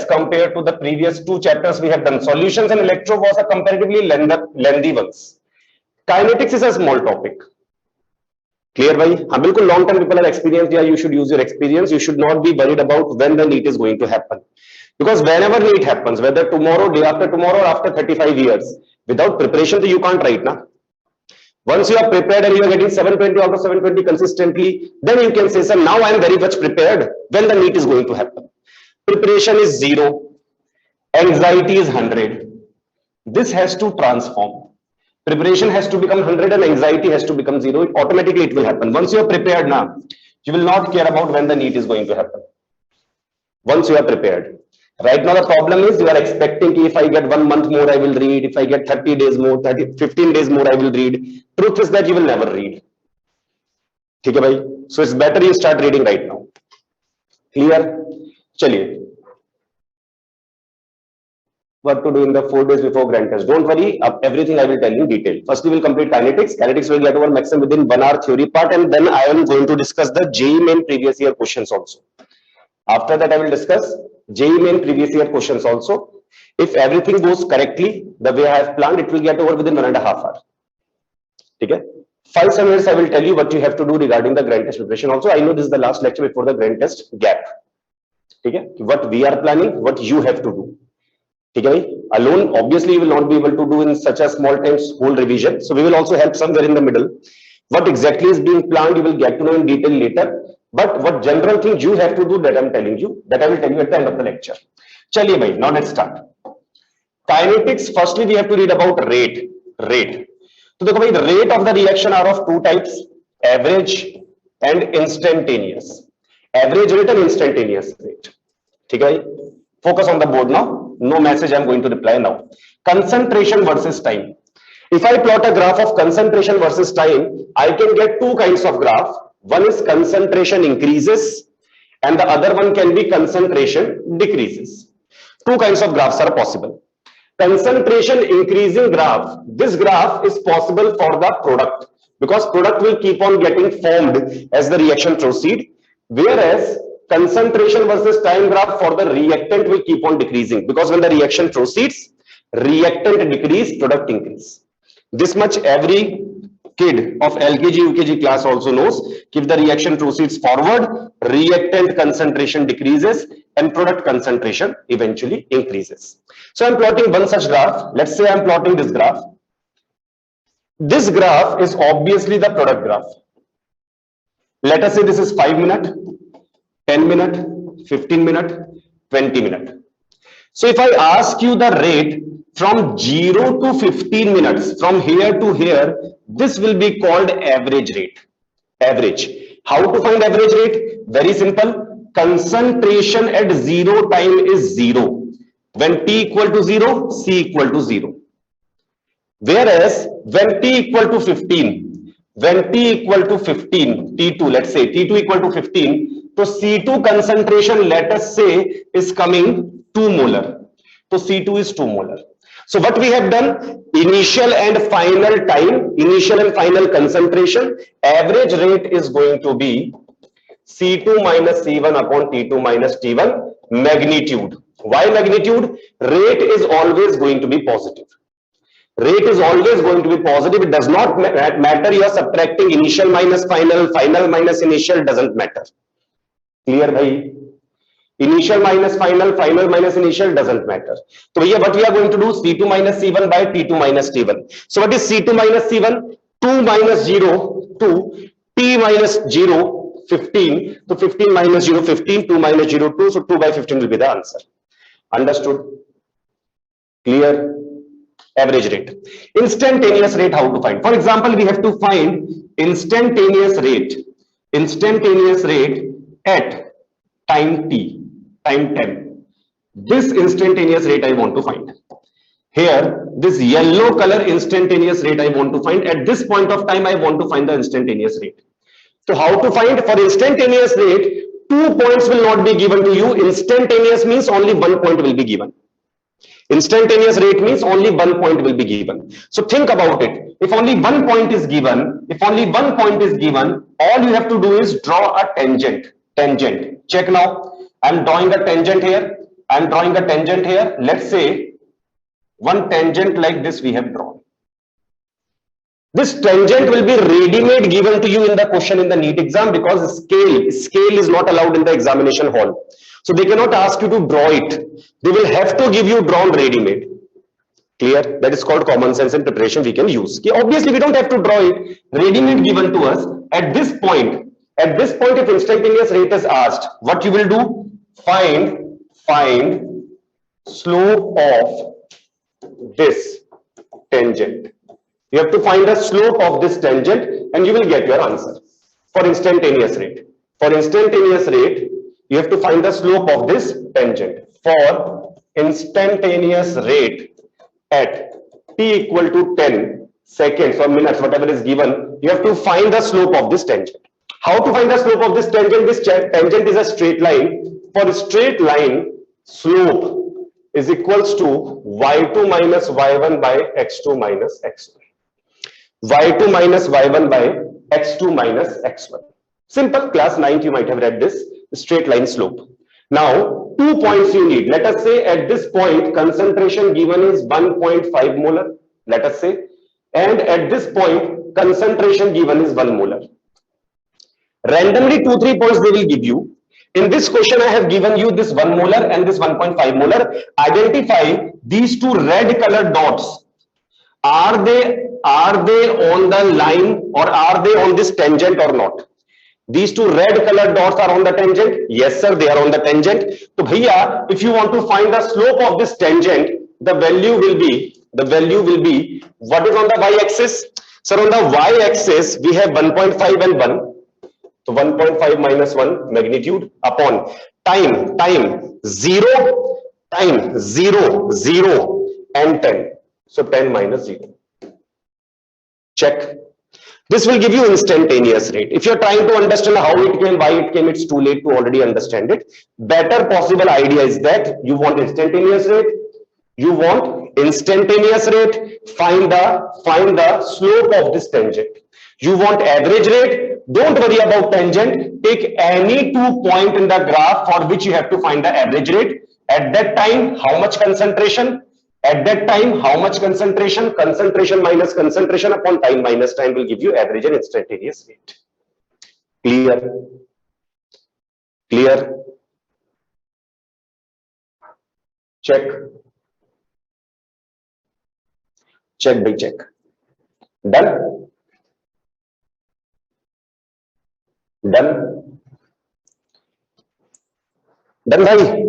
as compared to the previous two chapters we have done. Solutions and electro was a comparatively lengthy ones. Kinetics is a small topic. Clear bhai? हाँ बिल्कुल long term people are experienced. Yeah, you should use your experience. You should not be worried about when the NEET is going to happen. Because whenever NEET happens, whether tomorrow, day after tomorrow, or after 35 years, without preparation, you can't write na. Once you are prepared and you are getting 720 out of 720 consistently, then you can say, sir, now I am very much prepared when the NEET is going to happen. Preparation is 0, anxiety is 100. This has to transform. Preparation has to become 100 and anxiety has to become 0. Automatically it will happen. Once you are prepared now, you will not care about when the NEET is going to happen. Once you are prepared. Right now the problem is you are expecting if I get 1 month more I will read, if I get 30 days more, 15 days more I will read. Truth is that you will never read. Okay, bhai? So it's better you start reading right now. Clear? Chaliye. What to do in the 4 days before grand test. Don't worry, everything I will tell you in detail. First we will complete kinetics. Kinetics will get over maximum within 1 hour theory part, and then I am going to discuss the JEE main previous year questions also. After that I will discuss JEE main previous year questions also. If everything goes correctly, the way I have planned, it will get over within 1.5 hours. Okay? 5 minutes I will tell you what you have to do regarding the grand test preparation also. I know this is the last lecture before the grand test gap. Okay? What we are planning, what you have to do. Okay? Alone, obviously, you will not be able to do in such a small time whole revision. So we will also help somewhere in the middle. What exactly is being planned, you will get to know in detail later. But what general things you have to do, that I am telling you, that I will tell you at the end of the lecture. Chaliye bhai, now let's start. Kinetics, firstly we have to read about rate. So देखो भाई, the rate of the reaction are of two types, average and instantaneous. Average rate and instantaneous rate. ठीक है भाई? Focus on the board now. No message, I am going to reply now. Concentration versus time. If I plot a graph of concentration versus time, I can get two kinds of graph. One is concentration increases and the other one can be concentration decreases. Two kinds of graphs are possible. Concentration increasing graph, this graph is possible for the product because product will keep on getting formed as the reaction proceed, whereas concentration versus time graph for the reactant will keep on decreasing because when the reaction proceeds, reactant decrease, product increase. This much every kid of LKG, UKG class also knows. If the reaction proceeds forward, reactant concentration decreases and product concentration eventually increases. So I'm plotting one such graph. Let's say I'm plotting this graph. This graph is obviously the product graph. Let us say this is 5 minutes, 10 minutes, 15 minutes, 20 minutes. So if I ask you the rate from 0 to 15 minutes, from here to here, this will be called average rate. Average. How to find average rate? Very simple. Concentration at 0 time is 0. When t equal to 0, c equal to 0. Whereas when t equal to 15, T2, let's say T2 equal to 15, so C2 concentration, let us say, is coming 2 molar. So C2 is 2 molar. So what we have done, initial and final time, initial and final concentration, average rate is going to be C2 minus C1 upon T2 minus T1 magnitude. Why magnitude? Rate is always going to be positive. Rate is always going to be positive. It does not matter you are subtracting initial minus final, final minus initial, doesn't matter. Clear bhai? Initial minus final, final minus initial doesn't matter. So here what we are going to do, C2 minus C1 by T2 minus T1. So what is C2 minus C1? 2 minus 0, 2, T minus 0, 15. So 15 minus 0, 15, 2 minus 0, 2. So 2 by 15 will be the answer. Understood? Clear? Average rate. Instantaneous rate, how to find? For example, we have to find instantaneous rate at time t, time 10. This instantaneous rate I want to find. Here, this yellow color instantaneous rate I want to find. At this point of time, I want to find the instantaneous rate. So how to find? For instantaneous rate, 2 points will not be given to you. Instantaneous means only 1 point will be given. Instantaneous rate means only 1 point will be given. So think about it. If only 1 point is given, all you have to do is draw a tangent. Check now. I'm drawing a tangent here. I am drawing a tangent here. Let's say one tangent like this we have drawn. This tangent will be ready-made given to you in the question in the NEET exam, because scale is not allowed in the examination hall. So they cannot ask you to draw it. They will have to give you drawn ready-made. Clear? That is called common sense and preparation we can use. Obviously, we don't have to draw it. Ready-made given to us. At this point, if instantaneous rate is asked, what you will do? Find slope of this tangent. You have to find the slope of this tangent and you will get your answer. For instantaneous rate. You have to find the slope of this tangent. For instantaneous rate at t equal to 10 seconds or minutes, whatever is given, you have to find the slope of this tangent. How to find the slope of this tangent? This tangent is a straight line. For a straight line, slope is equals to y2 minus y1 by x2 minus x1. y2 minus y1 by x2 minus x1. Simple, class 9th you might have read this, straight line slope. Now, 2 points you need. Let us say at this point, concentration given is 1.5 molar, let us say. And at this point, concentration given is 1 molar. Randomly 2-3 points they will give you. In this question, I have given you this 1 molar and this 1.5 molar. Identify these two red colored dots. Are they on the line or are they on this tangent or not? These two red colored dots are on the tangent. Yes, sir, they are on the tangent. So, bhaiya, if you want to find the slope of this tangent, the value will be what is on the y-axis? Sir, on the y-axis, we have 1.5 and 1. So 1.5 minus 1 magnitude upon time 0, time 0, 0 and 10. So 10 minus 0. Check. This will give you instantaneous rate. If you're trying to understand how it came, why it came, it's too late to already understand it. Better possible idea is that you want instantaneous rate. Find the slope of this tangent. You want average rate. Don't worry about tangent. Take any 2 point in the graph for which you have to find the average rate. At that time, how much concentration? Concentration minus concentration upon time minus time will give you average and instantaneous rate. Clear? Check. Check by check. Done? Done, bhai?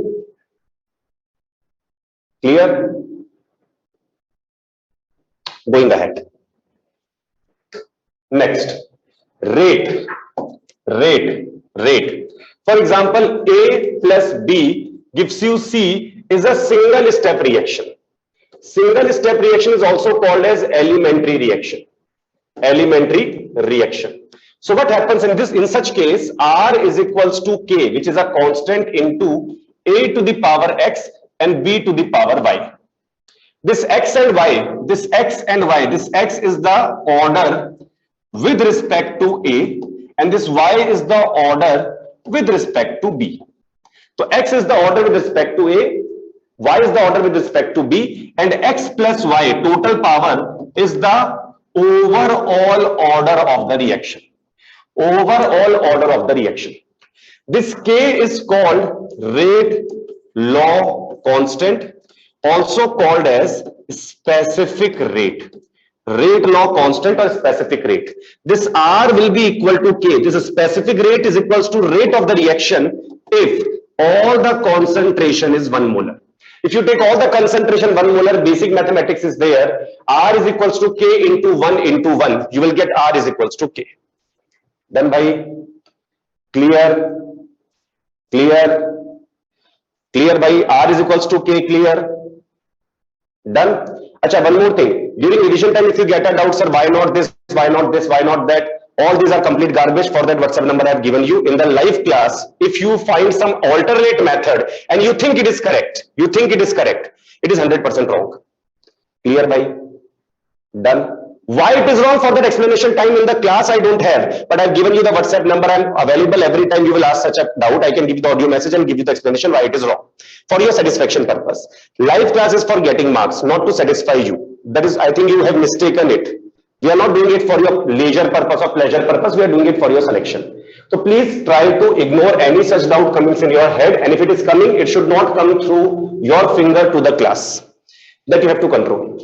Clear? Going ahead. Next, rate. For example, A plus B gives you C is a single step reaction. Single step reaction is also called as elementary reaction. So what happens in such case, R is equals to K, which is a constant, into A to the power X and B to the power Y. This X is the order with respect to A, and this Y is the order with respect to B. So X is the order with respect to A, Y is the order with respect to B, and X plus Y total power is the overall order of the reaction. This K is called rate law constant, also called as specific rate. Rate law constant or specific rate. This R will be equal to K. This specific rate is equals to rate of the reaction if all the concentration is 1 molar. If you take all the concentration 1 molar, basic mathematics is there. R is equals to K into 1. You will get R is equals to K. Then by clear by R is equals to K. Clear? Done. Acha, one more thing. During addition time, if you get a doubt, sir, why not this, why not that, all these are complete garbage. For that WhatsApp number I have given you in the live class. If you find some alternate method and you think it is correct, it is 100% wrong. Clear by? Done. Why it is wrong? For that explanation time in the class I don't have, but I've given you the WhatsApp number. I'm available every time you will ask such a doubt. I can give you the audio message and give you the explanation why it is wrong for your satisfaction purpose. Live class is for getting marks, not to satisfy you. That is, I think you have mistaken it. We are not doing it for your leisure purpose or pleasure purpose. We are doing it for your selection. So please try to ignore any such doubt coming in your head, and if it is coming, it should not come through your finger to the class. That you have to control.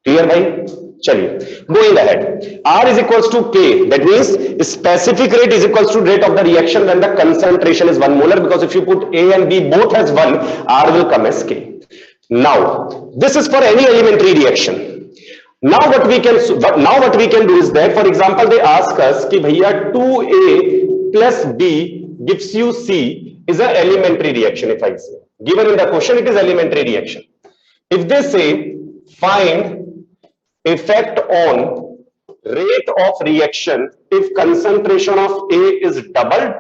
Clear, bhai? Chaliye. Going ahead. R is equals to K. That means specific rate is equals to rate of the reaction when the concentration is 1 molar, because if you put A and B both as 1, R will come as K. Now, this is for any elementary reaction. Now what we can do is that, for example, they ask us ki bhaiya 2A plus B gives you C is an elementary reaction. If I say, given in the question, it is elementary reaction. If they say find effect on rate of reaction if concentration of A is doubled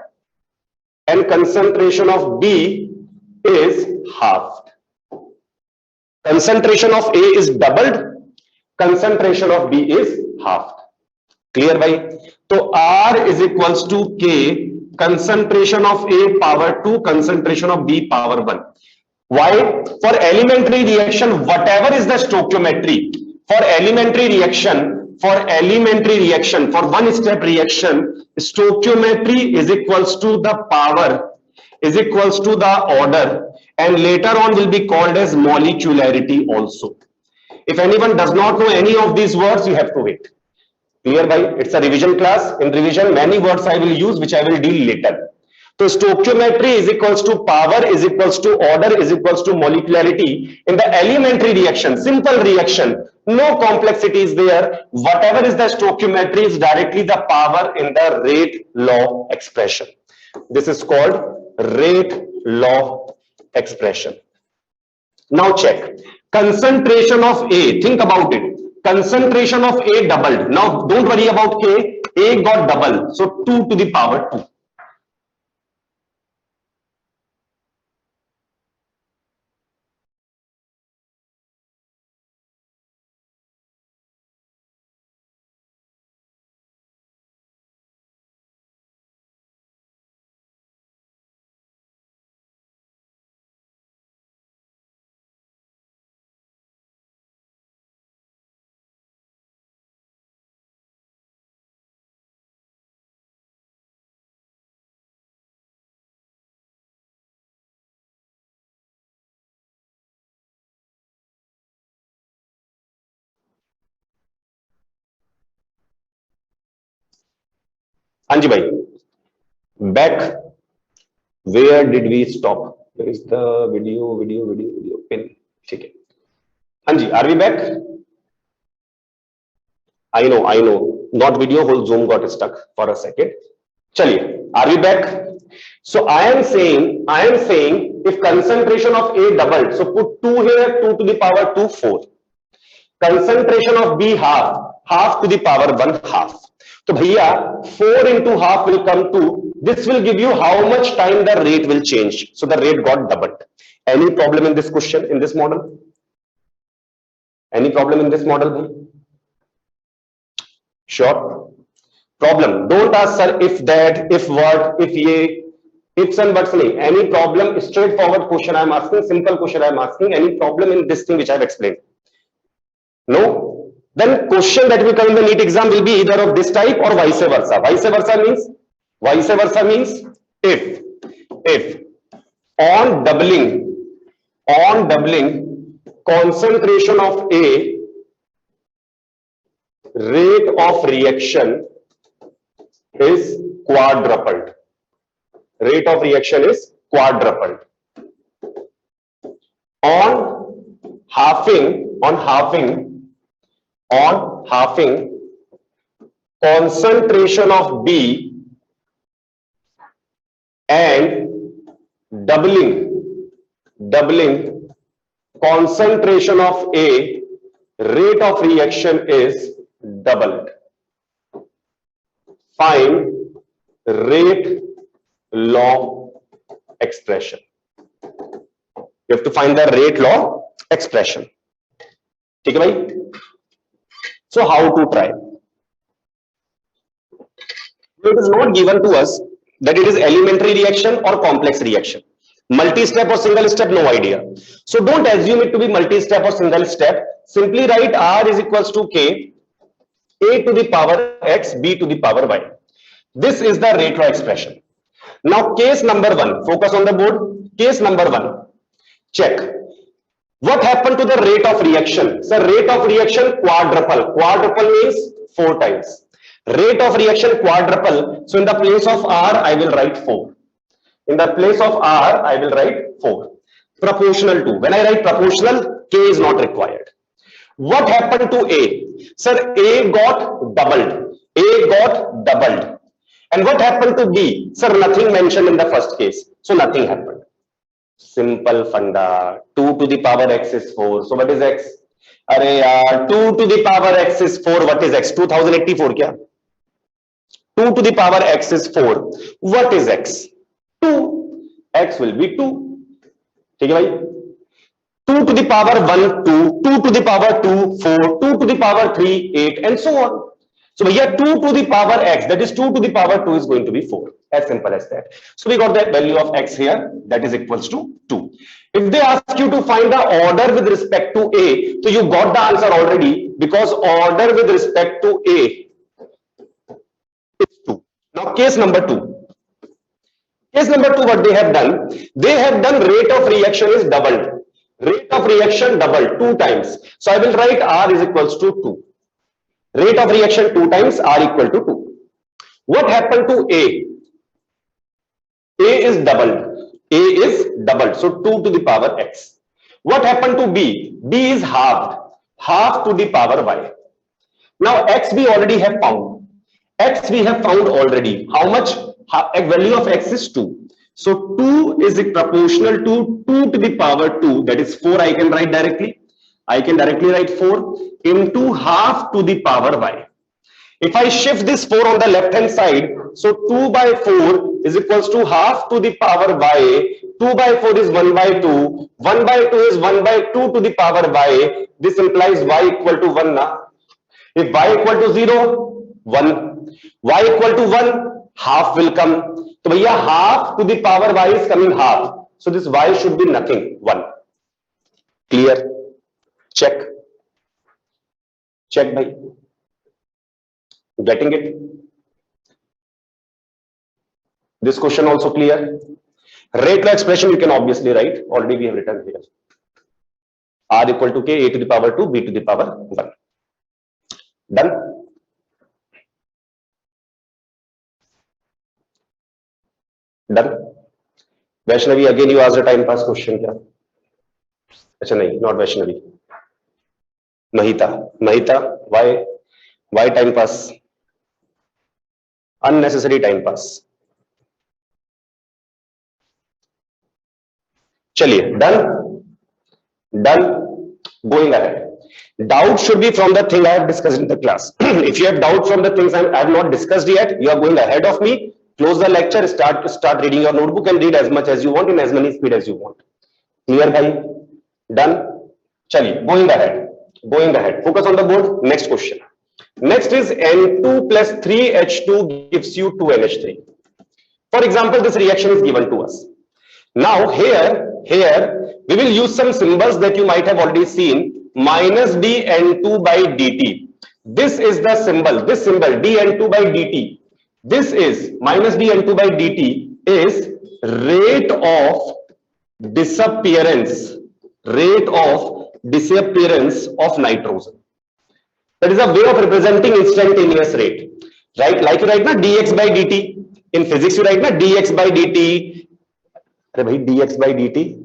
and concentration of B is halved. Concentration of A is doubled, concentration of B is halved. Clear, bhai? So R is equals to K, concentration of A power 2, concentration of B power 1. Why? For elementary reaction, whatever is the stoichiometry, for elementary reaction, for one step reaction, stoichiometry is equals to the power, is equals to the order, and later on will be called as molecularity also. If anyone does not know any of these words, you have to wait. Clear, bhai? It's a revision class. In revision, many words I will use, which I will deal later. So stoichiometry is equals to power is equals to order is equals to molecularity. In the elementary reaction, simple reaction, no complexity is there. Whatever is the stoichiometry is directly the power in the rate law expression. This is called rate law expression. Now check. Concentration of A, think about it. Concentration of A doubled. Now don't worry about K. A got double. So 2 to the power 2. Anji bhai, back. Where did we stop? Where is the video pin? Okay. Anji, are we back? I know. Not video, whole Zoom got stuck for a second. Chaliye, are we back? So I am saying if concentration of A doubled, so put 2 here, 2 to the power 2, 4. Concentration of B half to the power 1, half. So bhaiya, 4 into half will come to, this will give you how much time the rate will change. So the rate got doubled. Any problem in this question, in this model? Any problem in this model, bhai? Sure. Problem. Don't ask, sir, if that, if what, if ye, ifs and buts. Any problem? Straightforward question I am asking, simple question I am asking. Any problem in this thing which I have explained? No? Then question that will come in the NEET exam will be either of this type or vice versa. Vice versa means if on doubling concentration of A, rate of reaction is quadrupled. Rate of reaction is quadrupled. On halving, concentration of B and doubling concentration of A, rate of reaction is doubled. Find rate law expression. You have to find the rate law expression. Okay, bhai? So how to try? It is not given to us that it is elementary reaction or complex reaction. Multi-step or single step, no idea. So don't assume it to be multi-step or single step. Simply write R is equals to K, A to the power X, B to the power Y. This is the rate law expression. Now case number 1, focus on the board. Case number 1, check. What happened to the rate of reaction? So rate of reaction quadruple. Quadruple means 4 times. Rate of reaction quadruple. So in the place of R, I will write 4. In the place of R, I will write 4. Proportional to. When I write proportional, K is not required. What happened to A? Sir, A got doubled. A got doubled. And what happened to B? Sir, nothing mentioned in the first case. So nothing happened. Simple funda. 2 to the power X is 4. So what is X? Arey 2 to the power X is 4. What is X? 2084 kya? 2 to the power X is 4. What is X? 2. X will be 2. ठीक है भाई? 2 to the power 1, 2, 2 to the power 2, 4, 2 to the power 3, 8, and so on. So here 2 to the power X, that is 2 to the power 2 is going to be 4. As simple as that. So we got the value of X here, that is equals to 2. If they ask you to find the order with respect to A, so you got the answer already, because order with respect to A is 2. Now case number 2. Case number 2, what they have done? They have done rate of reaction is doubled. Rate of reaction doubled 2 times. So I will write R is equals to 2. Rate of reaction 2 times, R equal to 2. What happened to A? A is doubled. A is doubled. So 2 to the power X. What happened to B? B is halved. Half to the power Y. Now X we already have found. X we have found already. How much? Value of X is 2. So 2 is proportional to 2 to the power 2. That is 4 I can write directly. I can directly write 4 into half to the power Y. If I shift this 4 on the left hand side, so 2 by 4 is equals to half to the power Y. 2 by 4 is 1 by 2. 1 by 2 is 1 by 2 to the power Y. This implies Y equal to 1 na? If Y equal to 0, 1. Y equal to 1, half will come. So bhaiya half to the power Y is coming half. So this Y should be nothing, 1. Clear? Check. Check bhai. Getting it? This question also clear? Rate law expression you can obviously write. Already we have written here. R equal to K, A to the power 2, B to the power 1. Done? Done? Vaishnavi, again you asked a time pass question. Kya? Acha nahi, not Vaishnavi. Mahita. Mahita, why time pass? Unnecessary time pass. Chaliye, done? Done? Going ahead. Doubt should be from the thing I have discussed in the class. If you have doubt from the things I have not discussed yet, you are going ahead of me. Close the lecture, start reading your notebook and read as much as you want in as many speed as you want. Clear, bhai? Done? Chaliye, going ahead. Going ahead. Focus on the board. Next question. Next is N2 plus 3H2 gives you 2NH3. For example, this reaction is given to us. Now here we will use some symbols that you might have already seen. Minus dN2 by dt. This is the symbol. This symbol dN2 by dt. This is minus dN2 by dt is rate of disappearance. Rate of disappearance of nitrogen. That is a way of representing instantaneous rate, right? Like you write na dx by dt. In physics you write na dx by dt. Arey bhai, dx by dt,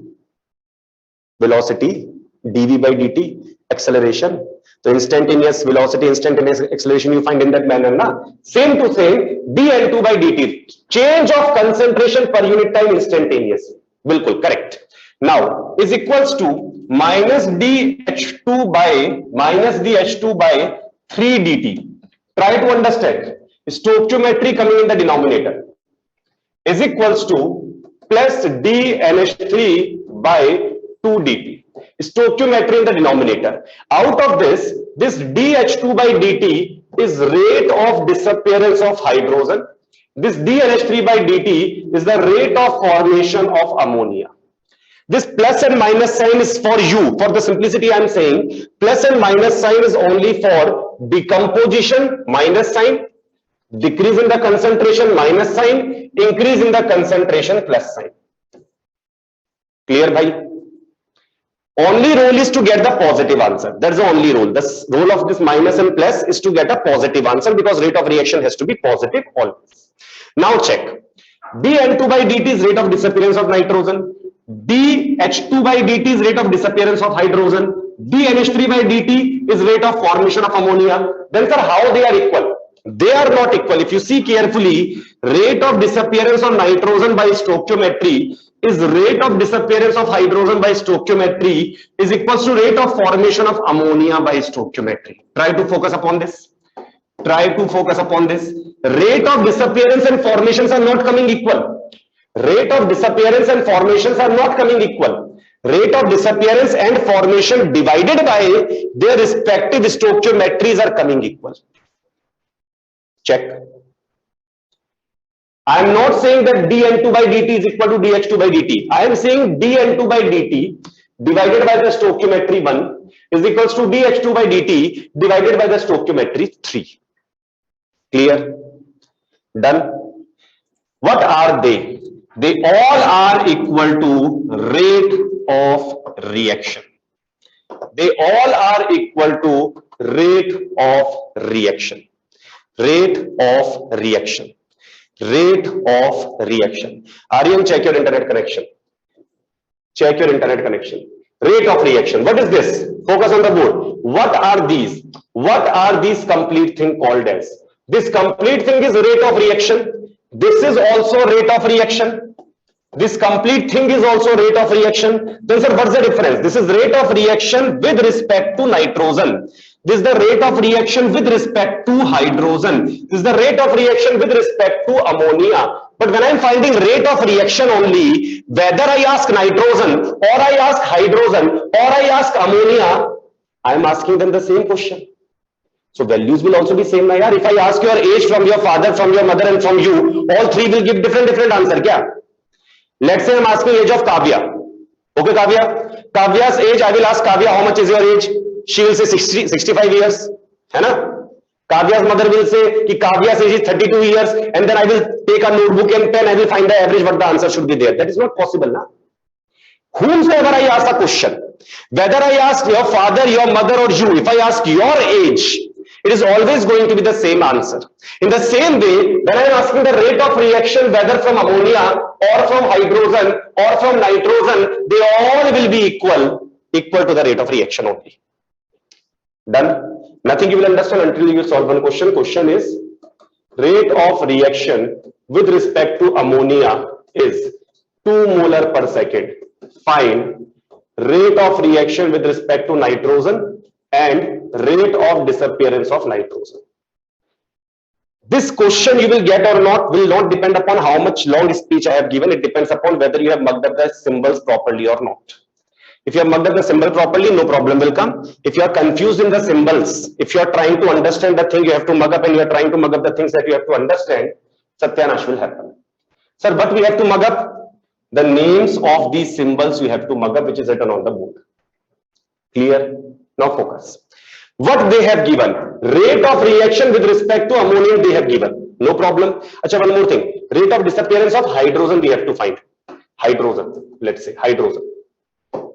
velocity, dv by dt, acceleration. So instantaneous velocity, instantaneous acceleration you find in that manner na. Same to same, dN2 by dt, change of concentration per unit time instantaneous. Bilkul correct. Now is equals to minus dH2 by 3 dt. Try to understand. Stoichiometry coming in the denominator is equals to plus dNH3 by 2 dt. Stoichiometry in the denominator. Out of this, this dH2 by dt is rate of disappearance of hydrogen. This dNH3 by dt is the rate of formation of ammonia. This plus and minus sign is for you. For the simplicity, I am saying plus and minus sign is only for decomposition, minus sign, decrease in the concentration, minus sign, increase in the concentration, plus sign. Clear, bhai? Only rule is to get the positive answer. That's the only rule. The rule of this minus and plus is to get a positive answer because rate of reaction has to be positive always. Now check. dN2 by dt is rate of disappearance of nitrogen. dH2 by dt is rate of disappearance of hydrogen. dNH3 by dt is rate of formation of ammonia. Then sir, how they are equal? They are not equal. If you see carefully, rate of disappearance of nitrogen by stoichiometry is rate of disappearance of hydrogen by stoichiometry is equals to rate of formation of ammonia by stoichiometry. Try to focus upon this. Try to focus upon this. Rate of disappearance and formations are not coming equal. Rate of disappearance and formations are not coming equal. Rate of disappearance and formation divided by their respective stoichiometries are coming equal. Check. I am not saying that dN2 by dt is equal to dH2 by dt. I am saying dN2 by dt divided by the stoichiometry 1 is equals to dH2 by dt divided by the stoichiometry 3. Clear? Done? What are they? They all are equal to rate of reaction. They all are equal to rate of reaction. Rate of reaction. Rate of reaction. Aryan, check your internet connection. Check your internet connection. Rate of reaction. What is this? Focus on the board. What are these? What are these complete thing called as? This complete thing is rate of reaction. This is also rate of reaction. This complete thing is also rate of reaction. Then sir, what's the difference? This is rate of reaction with respect to nitrogen. This is the rate of reaction with respect to hydrogen. This is the rate of reaction with respect to ammonia. But when I'm finding rate of reaction only, whether I ask nitrogen or I ask hydrogen or I ask ammonia, I'm asking them the same question. So values will also be same. If I ask your age from your father, from your mother and from you, all three will give different answer. Kya? Let's say I'm asking age of Kavya. Okay, Kavya? Kavya's age, I will ask Kavya, how much is your age? She will say 65 years. है ना? Kavya's mother will say कि Kavya's age is 32 years, and then I will take a notebook and pen, I will find the average what the answer should be there. That is not possible, na? Whomsoever I ask a question, whether I ask your father, your mother or you, if I ask your age, it is always going to be the same answer. In the same way, when I am asking the rate of reaction, whether from ammonia or from hydrogen or from nitrogen, they all will be equal to the rate of reaction only. Done? Nothing you will understand until you solve one question. Question is, rate of reaction with respect to ammonia is 2 molar per second. Find rate of reaction with respect to nitrogen and rate of disappearance of nitrogen. This question you will get or not will not depend upon how much long speech I have given. It depends upon whether you have mugged up the symbols properly or not. If you have mugged up the symbol properly, no problem will come. If you are confused in the symbols, if you are trying to understand the thing you have to mug up and you are trying to mug up the things that you have to understand, Satyanash will happen. Sir, but we have to mug up the names of these symbols you have to mug up, which is written on the board. Clear? Now focus. What they have given, rate of reaction with respect to ammonia they have given. No problem. Achha, one more thing. Rate of disappearance of hydrogen we have to find. Hydrogen. Let's say hydrogen.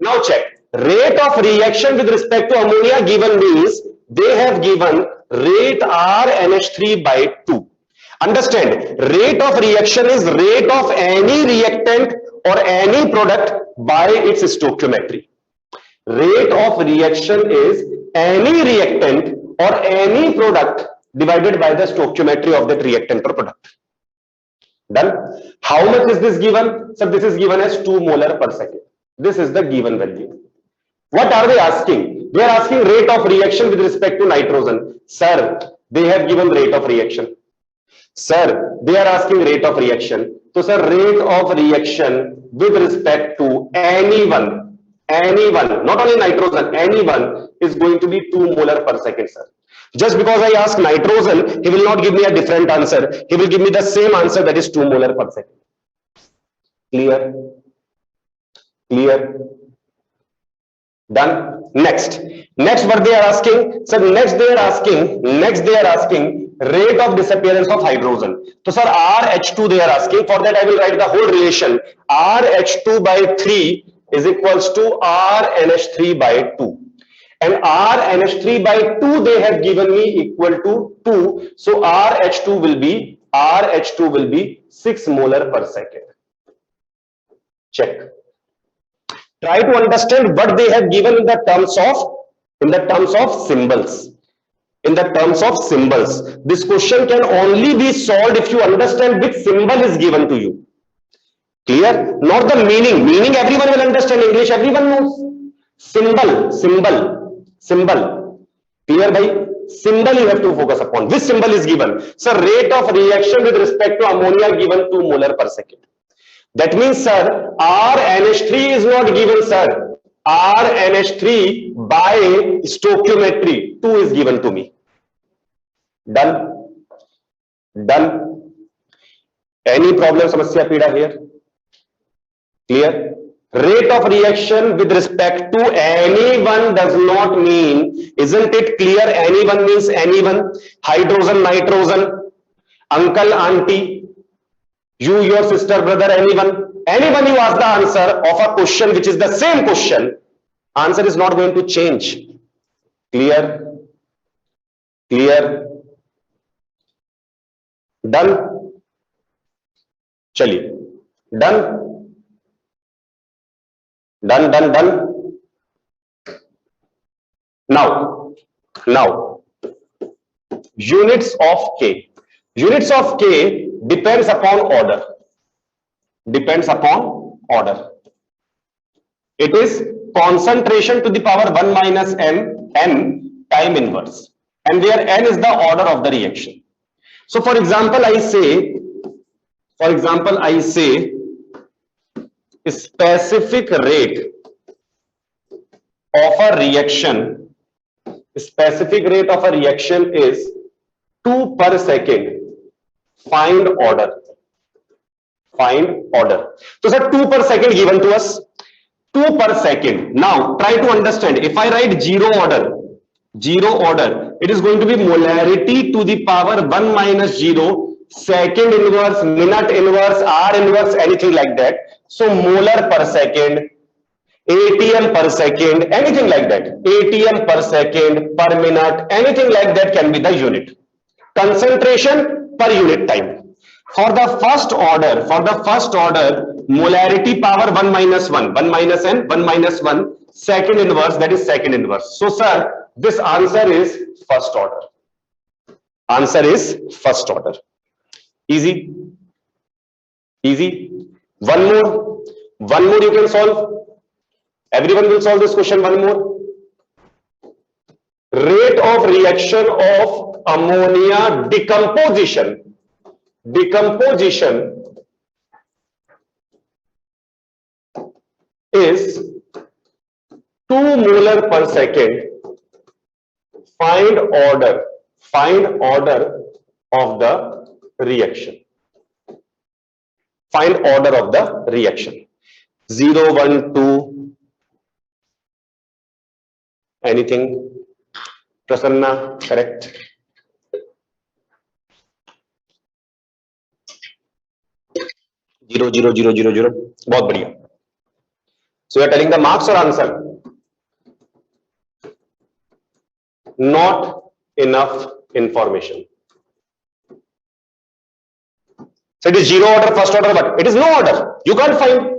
Now check. Rate of reaction with respect to ammonia given means they have given rate RNH3 by 2. Understand, rate of reaction is rate of any reactant or any product by its stoichiometry. Rate of reaction is any reactant or any product divided by the stoichiometry of that reactant or product. Done? How much is this given? So this is given as 2 molar per second. This is the given value. What are they asking? They are asking rate of reaction with respect to nitrogen. Sir, they have given rate of reaction. Sir, they are asking rate of reaction. So sir, rate of reaction with respect to anyone anyone, not only nitrogen, anyone is going to be 2 molar per second, sir. Just because I ask nitrogen, he will not give me a different answer. He will give me the same answer, that is 2 molar per second. Clear? Clear? Done. Next what they are asking, sir, next they are asking rate of disappearance of hydrogen. So sir, RH2 they are asking. For that I will write the whole relation. RH2 by 3 is equals to RNH3 by 2, and RNH3 by 2 they have given me equal to 2. So RH2 will be 6 molar per second. Check. Try to understand what they have given in the terms of symbols. In the terms of symbols, this question can only be solved if you understand which symbol is given to you. Clear? Not the meaning. Meaning everyone will understand. English everyone knows. Symbol. Clear, bhai? Symbol you have to focus upon. Which symbol is given? So rate of reaction with respect to ammonia given 2 molar per second. That means, sir, RNH3 is not given, sir. RNH3 by stoichiometry 2 is given to me. Done. Any problem, samasya, pida here? Clear? Rate of reaction with respect to anyone does not mean, isn't it clear? Anyone means anyone. Hydrogen, nitrogen, uncle, auntie, you, your sister, brother, anyone you ask the answer of a question which is the same question, answer is not going to change. Clear? Done? Chaliye. Done? Now, units of K. Units of K depends upon order. It is concentration to the power 1 minus m time inverse, and where n is the order of the reaction. So for example, I say specific rate of a reaction is 2 per second. Find order. So sir, 2 per second given to us. 2 per second. Now try to understand. If I write zero order, it is going to be molarity to the power 1 minus 0, second inverse, minute inverse, hour inverse, anything like that. So molar per second, ATM per second, anything like that. ATM per second, per minute, anything like that can be the unit. Concentration per unit time. For the first order, molarity power 1 minus 1, 1 minus n, 1 minus 1, second inverse, that is second inverse. So sir, this answer is first order. Easy. One more you can solve. Everyone will solve this question. One more. Rate of reaction of ammonia decomposition is 2 molar per second. Find order of the reaction. 0, 1, 2. Anything? Prasanna, correct. 0, 0, 0, 0, 0. बहुत बढ़िया. So you are telling the marks or answer? Not enough information. So it is zero order, first order, but it is no order. You can't find.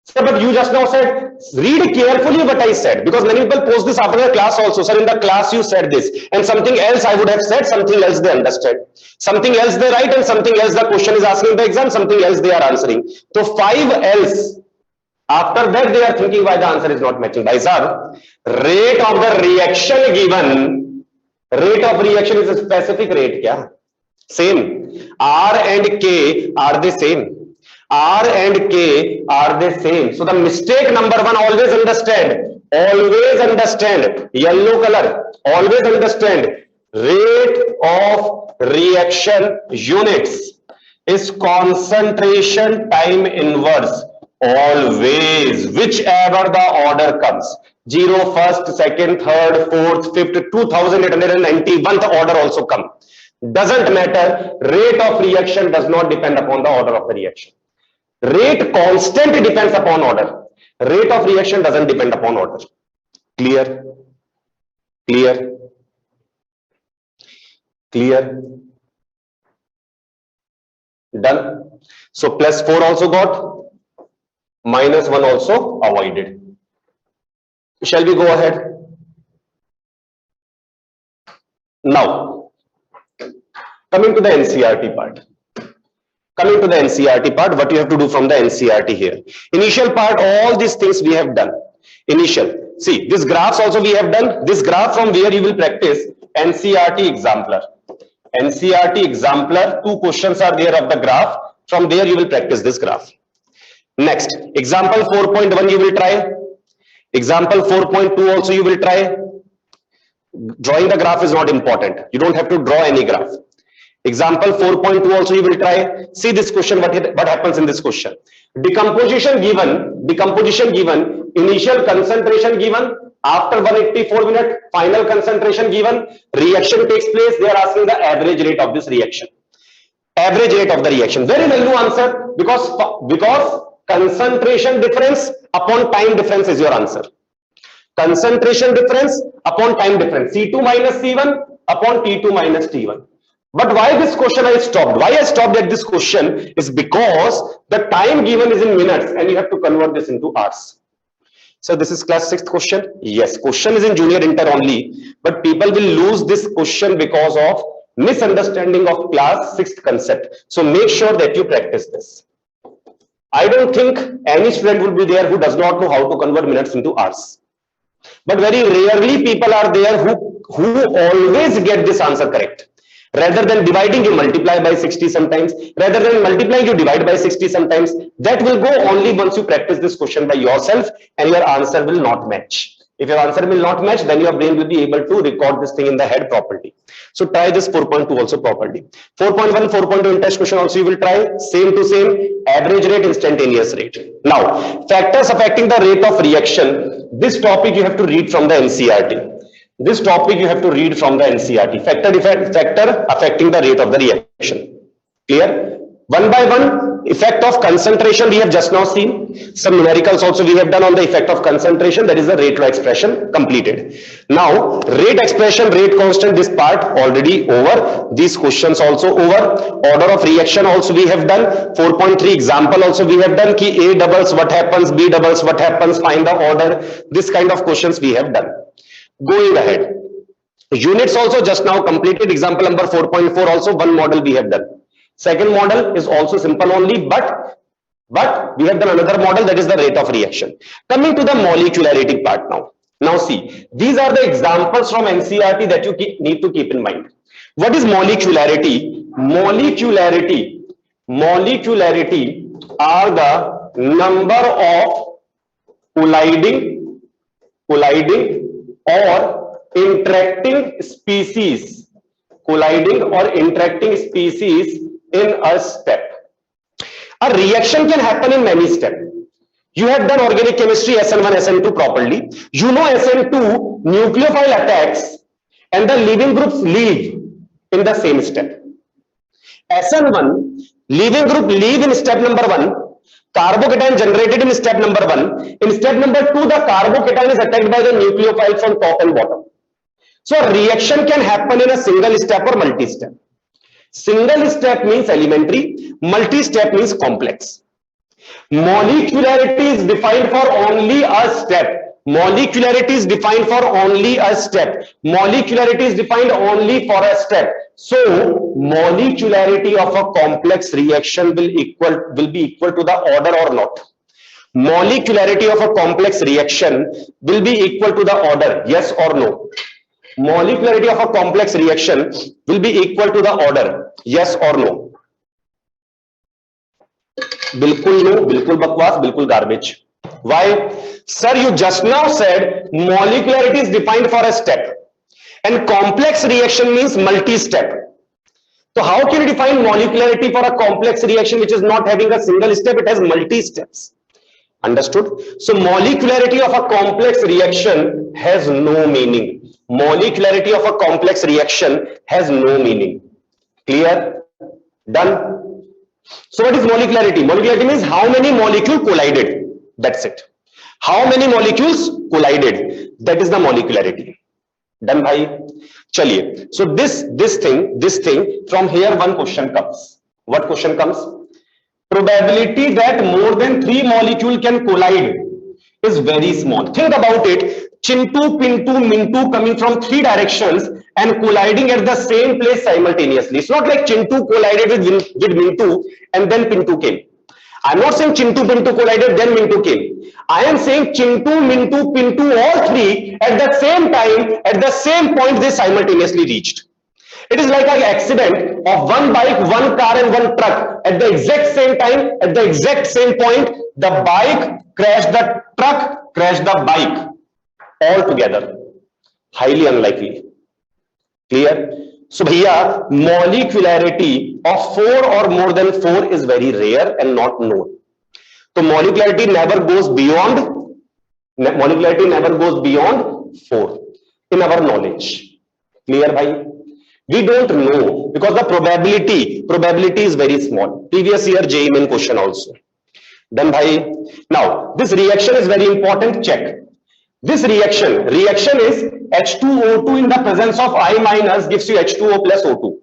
Sir, but you just now said, read carefully what I said, because many people post this after the class also. Sir, in the class you said this, and something else I would have said, something else they understood, something else they write, and something else the question is asking in the exam, something else they are answering. So 5 else. After that, they are thinking why the answer is not matching. Bhai sir, rate of the reaction given, rate of reaction is a specific rate, kya? Same. R and K, are they same? R and K are the same. So the mistake number one, always understand, yellow color, always understand, rate of reaction units is concentration time inverse, always, whichever the order comes. 0, first, second, third, fourth, fifth, 2891th order also come. Doesn't matter, rate of reaction does not depend upon the order of the reaction. Rate constant depends upon order. Rate of reaction doesn't depend upon order. Clear? Clear? Clear? Done. So plus 4 also got, minus 1 also avoided. Shall we go ahead? Now, coming to the NCERT part. Coming to the NCERT part, what you have to do from the NCERT here. Initial part, all these things we have done. Initial. See, this graphs also we have done. This graph from where you will practice NCERT exemplar. NCERT exemplar, 2 questions are there of the graph. From there you will practice this graph. Next, example 4.1 you will try. Example 4.2 also you will try. Drawing the graph is not important. You don't have to draw any graph. Example 4.2 also you will try. See this question, what happens in this question. Decomposition given, initial concentration given, after 184 minutes, final concentration given, reaction takes place, they are asking the average rate of this reaction. Average rate of the reaction. Very well you answer, because concentration difference upon time difference is your answer. Concentration difference upon time difference. C2 minus C1 upon T2 minus T1. But why this question I stopped? Why I stopped at this question is because the time given is in minutes and you have to convert this into hours. So this is class 6th question. Yes, question is in junior inter only, but people will lose this question because of misunderstanding of class 6th concept. So make sure that you practice this. I don't think any student will be there who does not know how to convert minutes into hours. But very rarely people are there who always get this answer correct. Rather than dividing, you multiply by 60 sometimes. Rather than multiplying, you divide by 60 sometimes. That will go only once you practice this question by yourself and your answer will not match. If your answer will not match, then your brain will be able to record this thing in the head properly. So try this 4.2 also properly. 4.1, 4.2 in test question also you will try. Same to same, average rate, instantaneous rate. Now, factors affecting the rate of reaction. This topic you have to read from the NCERT. This topic you have to read from the NCERT. Factor affecting the rate of the reaction. Clear? One by one, effect of concentration we have just now seen. Some numericals also we have done on the effect of concentration. That is the rate law expression completed. Now, rate expression, rate constant, this part already over. These questions also over. Order of reaction also we have done. 4.3 example also we have done. Ki A doubles what happens, B doubles what happens, find the order. This kind of questions we have done. Going ahead, units also just now completed. Example number 4.4 also one model we have done. Second model is also simple only, but we have done another model, that is the rate of reaction. Coming to the molecularity part now. Now see, these are the examples from NCERT that you need to keep in mind. What is molecularity? Molecularity are the number of colliding or interacting species, in a step. A reaction can happen in many steps. You have done organic chemistry SN1, SN2 properly. You know SN2 nucleophile attacks and the leaving groups leave in the same step. SN1 leaving group leave in step number 1. Carbocation generated in step number 1. In step number 2, the carbocation is attacked by the nucleophile from top and bottom. So a reaction can happen in a single step or multi-step. Single step means elementary, multi-step means complex. Molecularity is defined for only a step. Molecularity is defined for only a step. Molecularity is defined only for a step. So molecularity of a complex reaction will be equal to the order or not? Molecularity of a complex reaction will be equal to the order, yes or no? Molecularity of a complex reaction will be equal to the order, yes or no? बिल्कुल no, बिल्कुल बकवास, बिल्कुल garbage. Why? Sir, you just now said molecularity is defined for a step and complex reaction means multi-step. So how can you define molecularity for a complex reaction which is not having a single step, it has multi steps? Understood? So molecularity of a complex reaction has no meaning. Molecularity of a complex reaction has no meaning. Clear? Done? So what is molecularity? Molecularity means how many molecules collided. That's it. How many molecules collided? That is the molecularity. Done, bhai? Chaliye. So this thing from here one question comes. What question comes? Probability that more than 3 molecules can collide is very small. Think about it. Chintu, Pintu, Mintu coming from 3 directions and colliding at the same place simultaneously. It's not like Chintu collided with Mintu and then Pintu came. I'm not saying Chintu, Pintu collided, then Mintu came. I am saying Chintu, Mintu, Pintu, all 3 at the same time, at the same point, they simultaneously reached. It is like an accident of one bike, one car, and one truck at the exact same time, at the exact same point. The bike crashed the truck, crashed the bike all together. Highly unlikely. Clear? So, bhaiya, molecularity of 4 or more than 4 is very rare and not known. So, molecularity never goes beyond 4 in our knowledge. Clear, bhai? We don't know because the probability is very small. Previous year JEE main question also. Then, bhai, now this reaction is very important. Check. This reaction is H2O2 in the presence of I minus gives you H2O plus O2.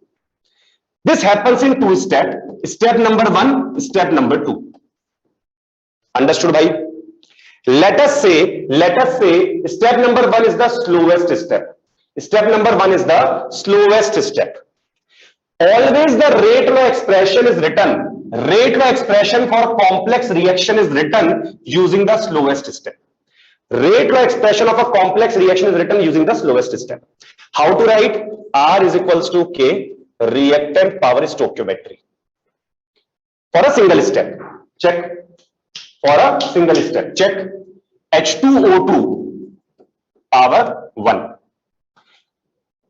This happens in 2 steps. Step number 1, step number 2. Understood, bhai? Let us say step number 1 is the slowest step. Step number 1 is the slowest step. Always the rate law expression is written. Rate law expression for complex reaction is written using the slowest step. Rate law expression of a complex reaction is written using the slowest step. How to write? R is equals to K, reactant power stoichiometry. For a single step, check. For a single step, check. H2O2 power 1.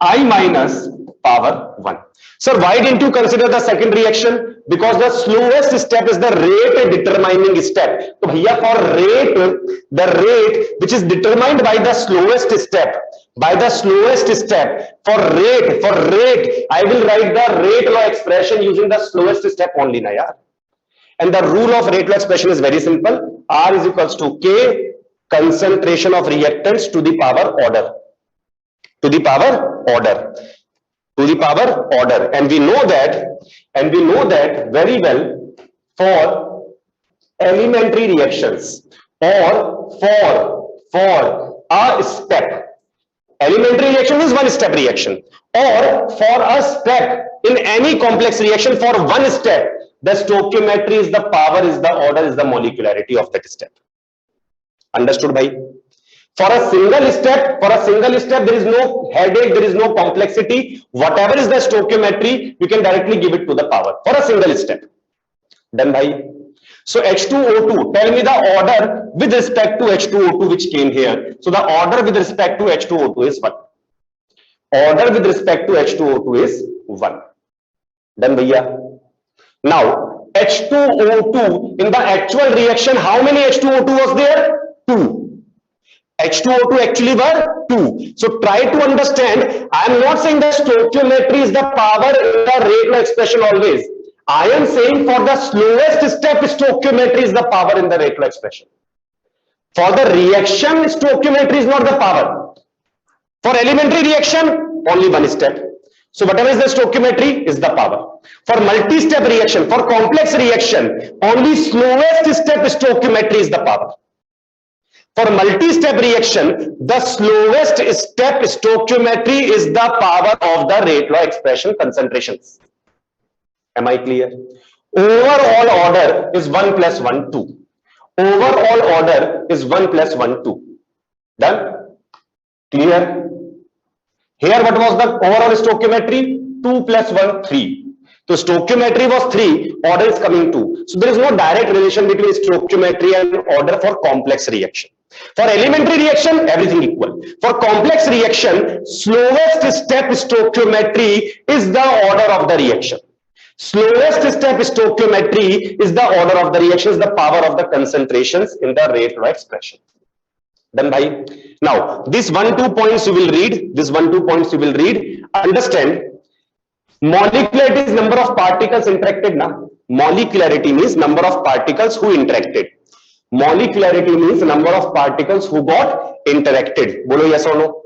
I minus power 1. Sir, why didn't you consider the second reaction? Because the slowest step is the rate determining step. So, bhaiya, for rate, the rate which is determined by the slowest step, for rate, I will write the rate law expression using the slowest step only, na yaar. And the rule of rate law expression is very simple. R is equals to K, concentration of reactants to the power order. To the power order. And we know that very well for elementary reactions or for a step. Elementary reaction is one step reaction, or for a step in any complex reaction for one step, the stoichiometry is the power, is the order, is the molecularity of that step. Understood, bhai? For a single step, there is no headache, there is no complexity. Whatever is the stoichiometry, you can directly give it to the power for a single step. Done, bhai? So H2O2, tell me the order with respect to H2O2 which came here. So the order with respect to H2O2 is 1. Order with respect to H2O2 is 1. Done, bhaiya? Now, H2O2, in the actual reaction, how many H2O2 was there? 2. H2O2 actually were 2. So try to understand, I am not saying that stoichiometry is the power in the rate law expression always. I am saying for the slowest step, stoichiometry is the power in the rate law expression. For the reaction, stoichiometry is not the power. For elementary reaction, only one step. So whatever is the stoichiometry is the power. For multi-step reaction, for complex reaction, only slowest step stoichiometry is the power. For multi-step reaction, the slowest step stoichiometry is the power of the rate law expression concentrations. Am I clear? Overall order is 1 plus 1, 2. Overall order is 1 plus 1, 2. Done? Clear? Here what was the overall stoichiometry? 2 plus 1, 3. So stoichiometry was 3, order is coming 2. So there is no direct relation between stoichiometry and order for complex reaction. For elementary reaction, everything equal. For complex reaction, slowest step stoichiometry is the order of the reaction. Slowest step stoichiometry is the order of the reaction, is the power of the concentrations in the rate law expression. Done, bhai? Now, these 1-2 points you will read. These 1-2 points you will read. Understand. Molecularity is number of particles interacted. Na? Molecularity means number of particles who interacted. Molecularity means number of particles who got interacted. Bolo yes or no?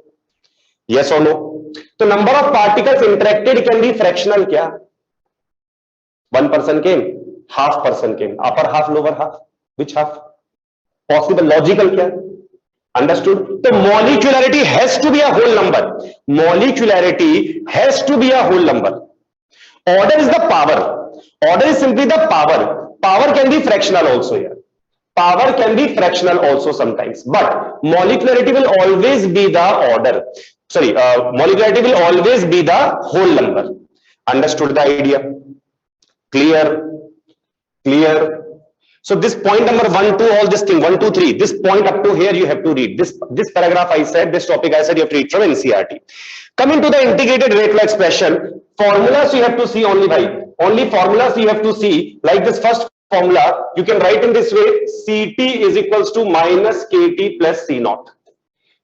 Yes or no? So number of particles interacted can be fractional. Kya? 1% came, half person came. Upper half, lower half. Which half? Possible, logical kya? Understood? So molecularity has to be a whole number. Molecularity has to be a whole number. Order is the power. Order is simply the power. Power can be fractional also here. Power can be fractional also sometimes. But molecularity will always be the order. Sorry, molecularity will always be the whole number. Understood the idea? Clear? Clear? So this point number 1, 2, all this thing, 1, 2, 3, this point up to here you have to read. This paragraph I said, this topic I said you have to read from NCERT. Coming to the integrated rate law expression, formulas you have to see only by. Only formulas you have to see, like this first formula, you can write in this way, Ct is equals to minus Kt plus C naught.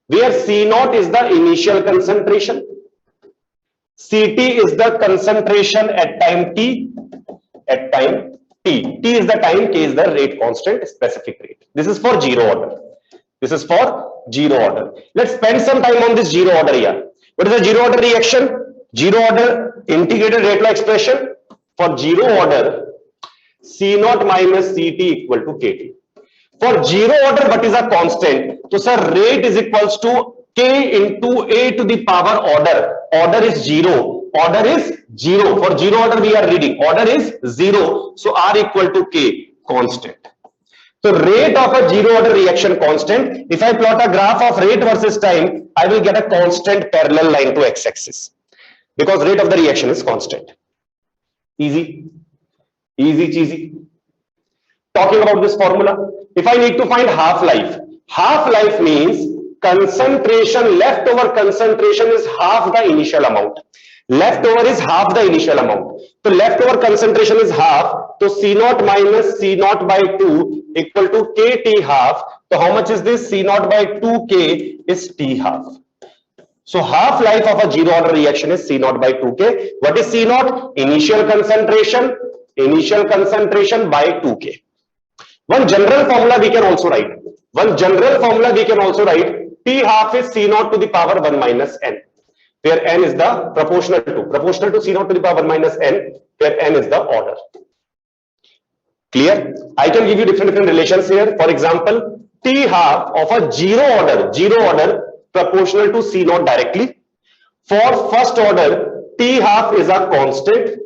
Where C naught is the initial concentration. Ct is the concentration at time T, at time T. T is the time, K is the rate constant, specific rate. This is for zero order. This is for zero order. Let's spend some time on this zero order here. What is the zero order reaction? Zero order integrated rate law expression. For zero order, C naught minus Ct equal to Kt. For zero order, what is a constant? So sir, rate is equals to K into A to the power order. Order is 0. Order is 0. For 0 order we are reading. Order is 0. So R equal to K, constant. So rate of a 0 order reaction constant. If I plot a graph of rate versus time, I will get a constant parallel line to x-axis. Because rate of the reaction is constant. Easy. Easy cheesy. Talking about this formula. If I need to find half-life. Half-life means concentration, leftover concentration is half the initial amount. Leftover is half the initial amount. So leftover concentration is half. So C naught minus C naught by 2 equal to KT half. So how much is this? C naught by 2K is T half. So half-life of a zero order reaction is C naught by 2K. What is C naught? Initial concentration. Initial concentration by 2K. One general formula we can also write. One general formula we can also write. T half is C naught to the power 1 minus N. Where N is the proportional to C naught to the power 1 minus N, where N is the order. Clear? I can give you different relations here. For example, T half of a zero order proportional to C naught directly. For first order, T half is a constant.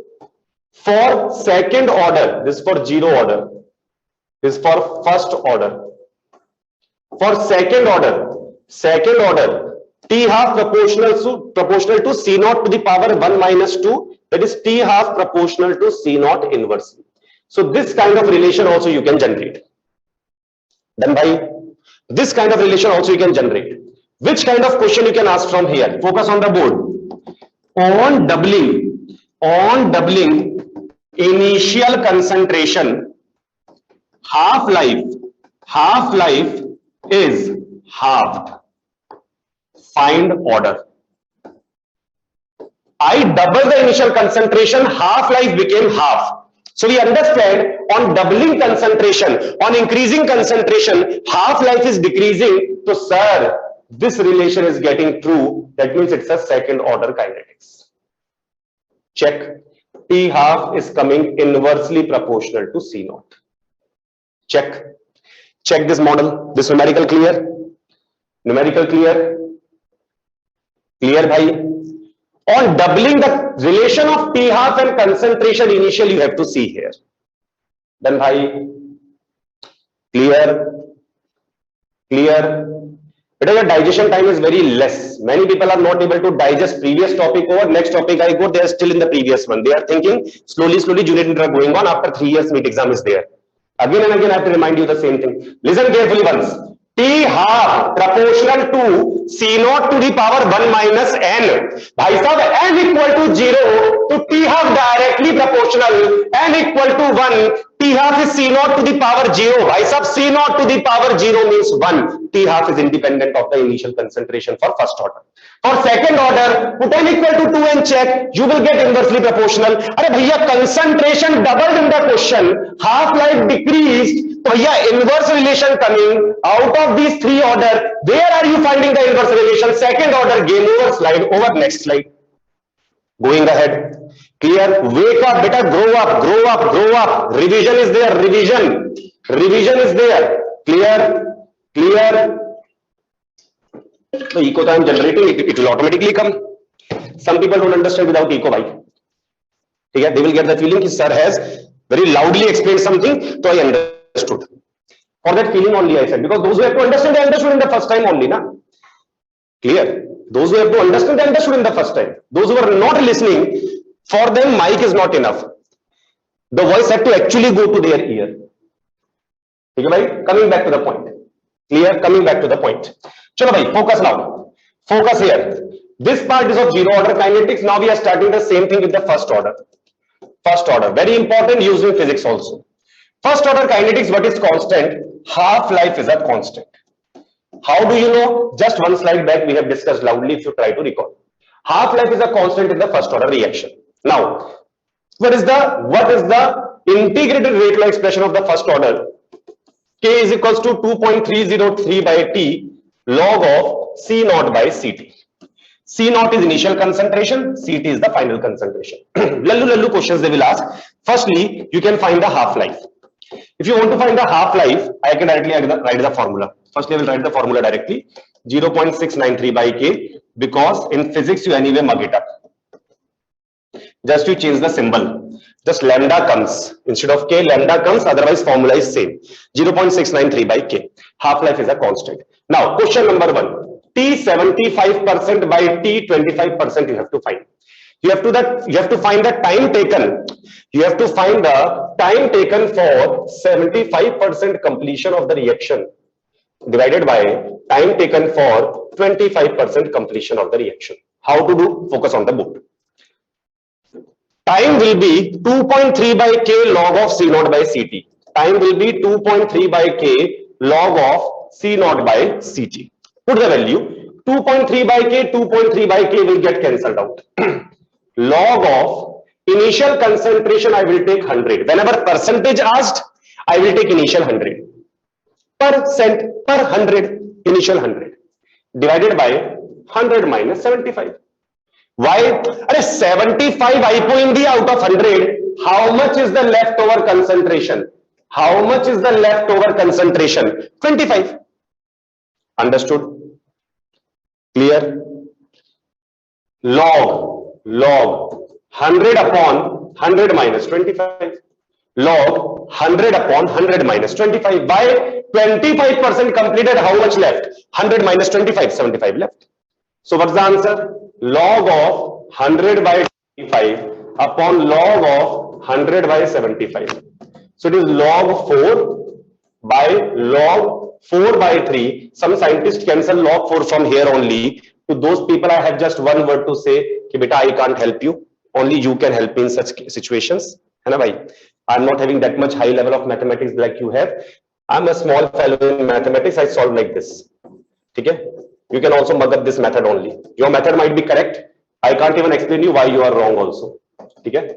For second order, this is for zero order. This is for first order. For second order, T half proportional to C naught to the power 1 minus 2, that is T half proportional to C naught inversely. So this kind of relation also you can generate. Then by this kind of relation also you can generate. Which kind of question you can ask from here? Focus on the board. On doubling initial concentration, half-life is halved. Find order. I double the initial concentration, half-life became half. So we understand on doubling concentration, on increasing concentration, half-life is decreasing. So sir, this relation is getting true. That means it's a second order kinetics. Check. T half is coming inversely proportional to C naught. Check. Check this model. This numerical clear? Numerical clear? Clear, bhai? On doubling the relation of T half and concentration initial, you have to see here. Then, bhai, clear? Clear? Because your digestion time is very less. Many people are not able to digest previous topic over next topic I go, they are still in the previous one. They are thinking slowly, unit intro going on. After 3 years, NEET exam is there. Again and again, I have to remind you the same thing. Listen carefully once. T half proportional to C naught to the power 1 minus n. भाई साहब n equal to 0 तो T half directly proportional n equal to 1. T half is C naught to the power 0. भाई साहब C naught to the power 0 means 1. T half is independent of the initial concentration for first order. For second order, put n equal to 2 and check. You will get inversely proportional. अरे भैया concentration doubled in the question. Half life decreased. तो भैया inverse relation coming out of these three order. Where are you finding the inverse relation? Second order. Game over. Slide over. Next slide. Going ahead. Clear? Wake up, beta. Grow up. Grow up. Grow up. Revision is there. Revision. Revision is there. Clear? Clear? So echo time generating, it will automatically come. Some people don't understand without echo, bhai. Okay? They will get the feeling that sir has very loudly explained something, so I understood. For that feeling only I said, because those who have to understand, they understood in the first time only, na? Clear? Those who have to understand, they understood in the first time. Those who are not listening, for them mic is not enough. The voice had to actually go to their ear. Okay, bhai? Coming back to the point. Clear? Coming back to the point. Chalo bhai, focus now. Focus here. This part is of zero order kinetics. Now we are starting the same thing with the first order. First order. Very important, used in physics also. First order kinetics, what is constant? Half-life is a constant. How do you know? Just one slide back we have discussed loudly if you try to recall. Half-life is a constant in the first order reaction. Now, what is the integrated rate law expression of the first order? K is equals to 2.303 by T log of C naught by Ct. C naught is initial concentration, Ct is the final concentration. Lallu questions they will ask. Firstly, you can find the half-life. If you want to find the half-life, I can directly write the formula. Firstly, I will write the formula directly. 0.693 by K, because in physics you anyway mug it up. Just you change the symbol. Just lambda comes. Instead of K, lambda comes, otherwise formula is same. 0.693 by K. Half-life is a constant. Now, question number 1. T 75% by T 25% you have to find. You have to find the time taken. You have to find the time taken for 75% completion of the reaction divided by time taken for 25% completion of the reaction. How to do? Focus on the board. Time will be 2.3 by K log of C naught by Ct. Time will be 2.3 by K log of C naught by Ct. Put the value. 2.3 by K, 2.3 by K will get cancelled out. Log of initial concentration, I will take 100. Whenever percentage asked, I will take initial 100. Percent per 100, initial 100. Divided by 100 minus 75. Why? 75 IPO out of 100. How much is the leftover concentration? How much is the leftover concentration? 25. Understood? Clear? Log 100 upon 100 minus 25. Log 100 upon 100 minus 25. By 25% completed, how much left? 100 minus 25, 75 left. So what's the answer? Log of 100 by 25 upon log of 100 by 75. So it is log 4 by log 4 by 3. Some scientists cancel log 4 from here only. To those people, I have just one word to say, ki beta, I can't help you. Only you can help me in such situations. I'm not having that much high level of mathematics like you have. I'm a small fellow in mathematics. I solve like this. Okay? You can also mug up this method only. Your method might be correct. I can't even explain you why you are wrong also. Okay?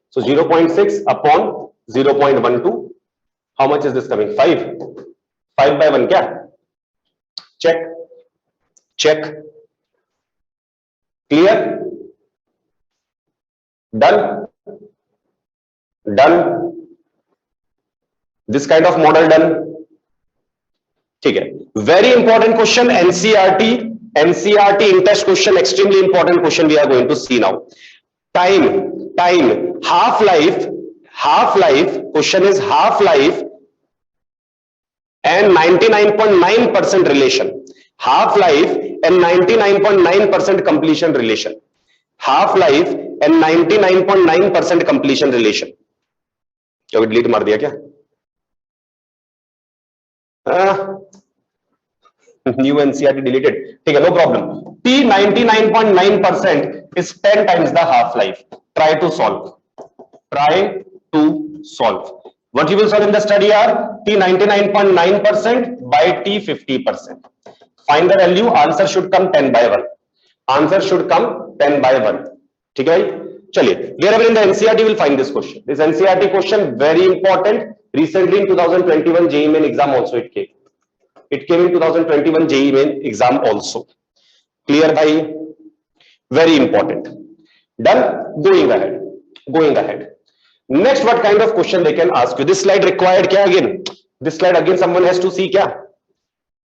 So 0.6 upon 0.12. How much is this coming? 5. 5 by 1 kya? Check. Check. Clear? Done? Done? This kind of model done? Okay. Very important question, NCERT in-test question, extremely important question we are going to see now. Time, half-life, question is half-life and 99.9% relation. Half-life and 99.9% completion relation. Half-life and 99.9% completion relation. क्या delete मार दिया क्या? New NCERT deleted. ठीक है, no problem. T 99.9% is 10 times the half-life. Try to solve. Try to solve. What you will solve in the study are T 99.9% by T 50%. Find the value. Answer should come 10 by 1. Answer should come 10 by 1. ठीक है भाई? चलिए. Wherever in the NCERT you will find this question. This NCERT question very important. Recently in 2021 JEE Main exam also it came. It came in 2021 JEE Main exam also. Clear bhai? Very important. Done? Going ahead. Going ahead. Next, what kind of question they can ask you? This slide required kya again? This slide again someone has to see kya?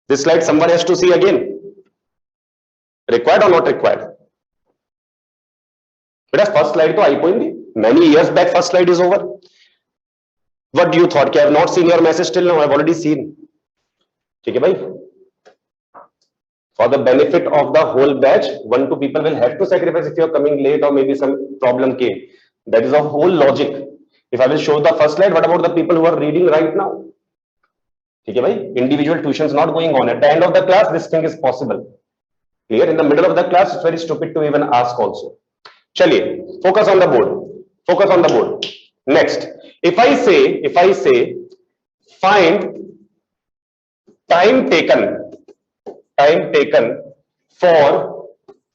This slide someone has to see again. Required or not required? But first slide to I point. Many years back first slide is over. What do you thought? I have not seen your message till now. I have already seen. ठीक है भाई? For the benefit of the whole batch, 1 2 people will have to sacrifice if you are coming late or maybe some problem came. That is a whole logic. If I will show the first slide, what about the people who are reading right now? ठीक है भाई? Individual tuitions not going on. At the end of the class, this thing is possible. Clear? In the middle of the class, it's very stupid to even ask also. चलिए, focus on the board. Focus on the board. Next, if I say, find time taken for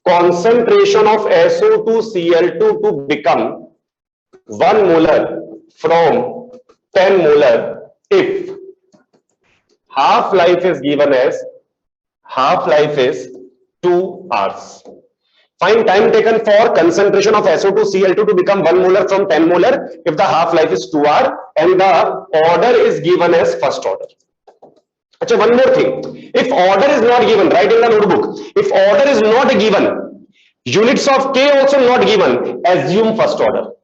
concentration of SO2Cl2 to become 1 molar from 10 molar if half-life is given as 2 hours. Find time taken for concentration of SO2Cl2 to become 1 molar from 10 molar if the half-life is 2 hours and the order is given as first order. Achha, one more thing. If order is not given, write in the notebook. If order is not given, units of K also not given, assume first order.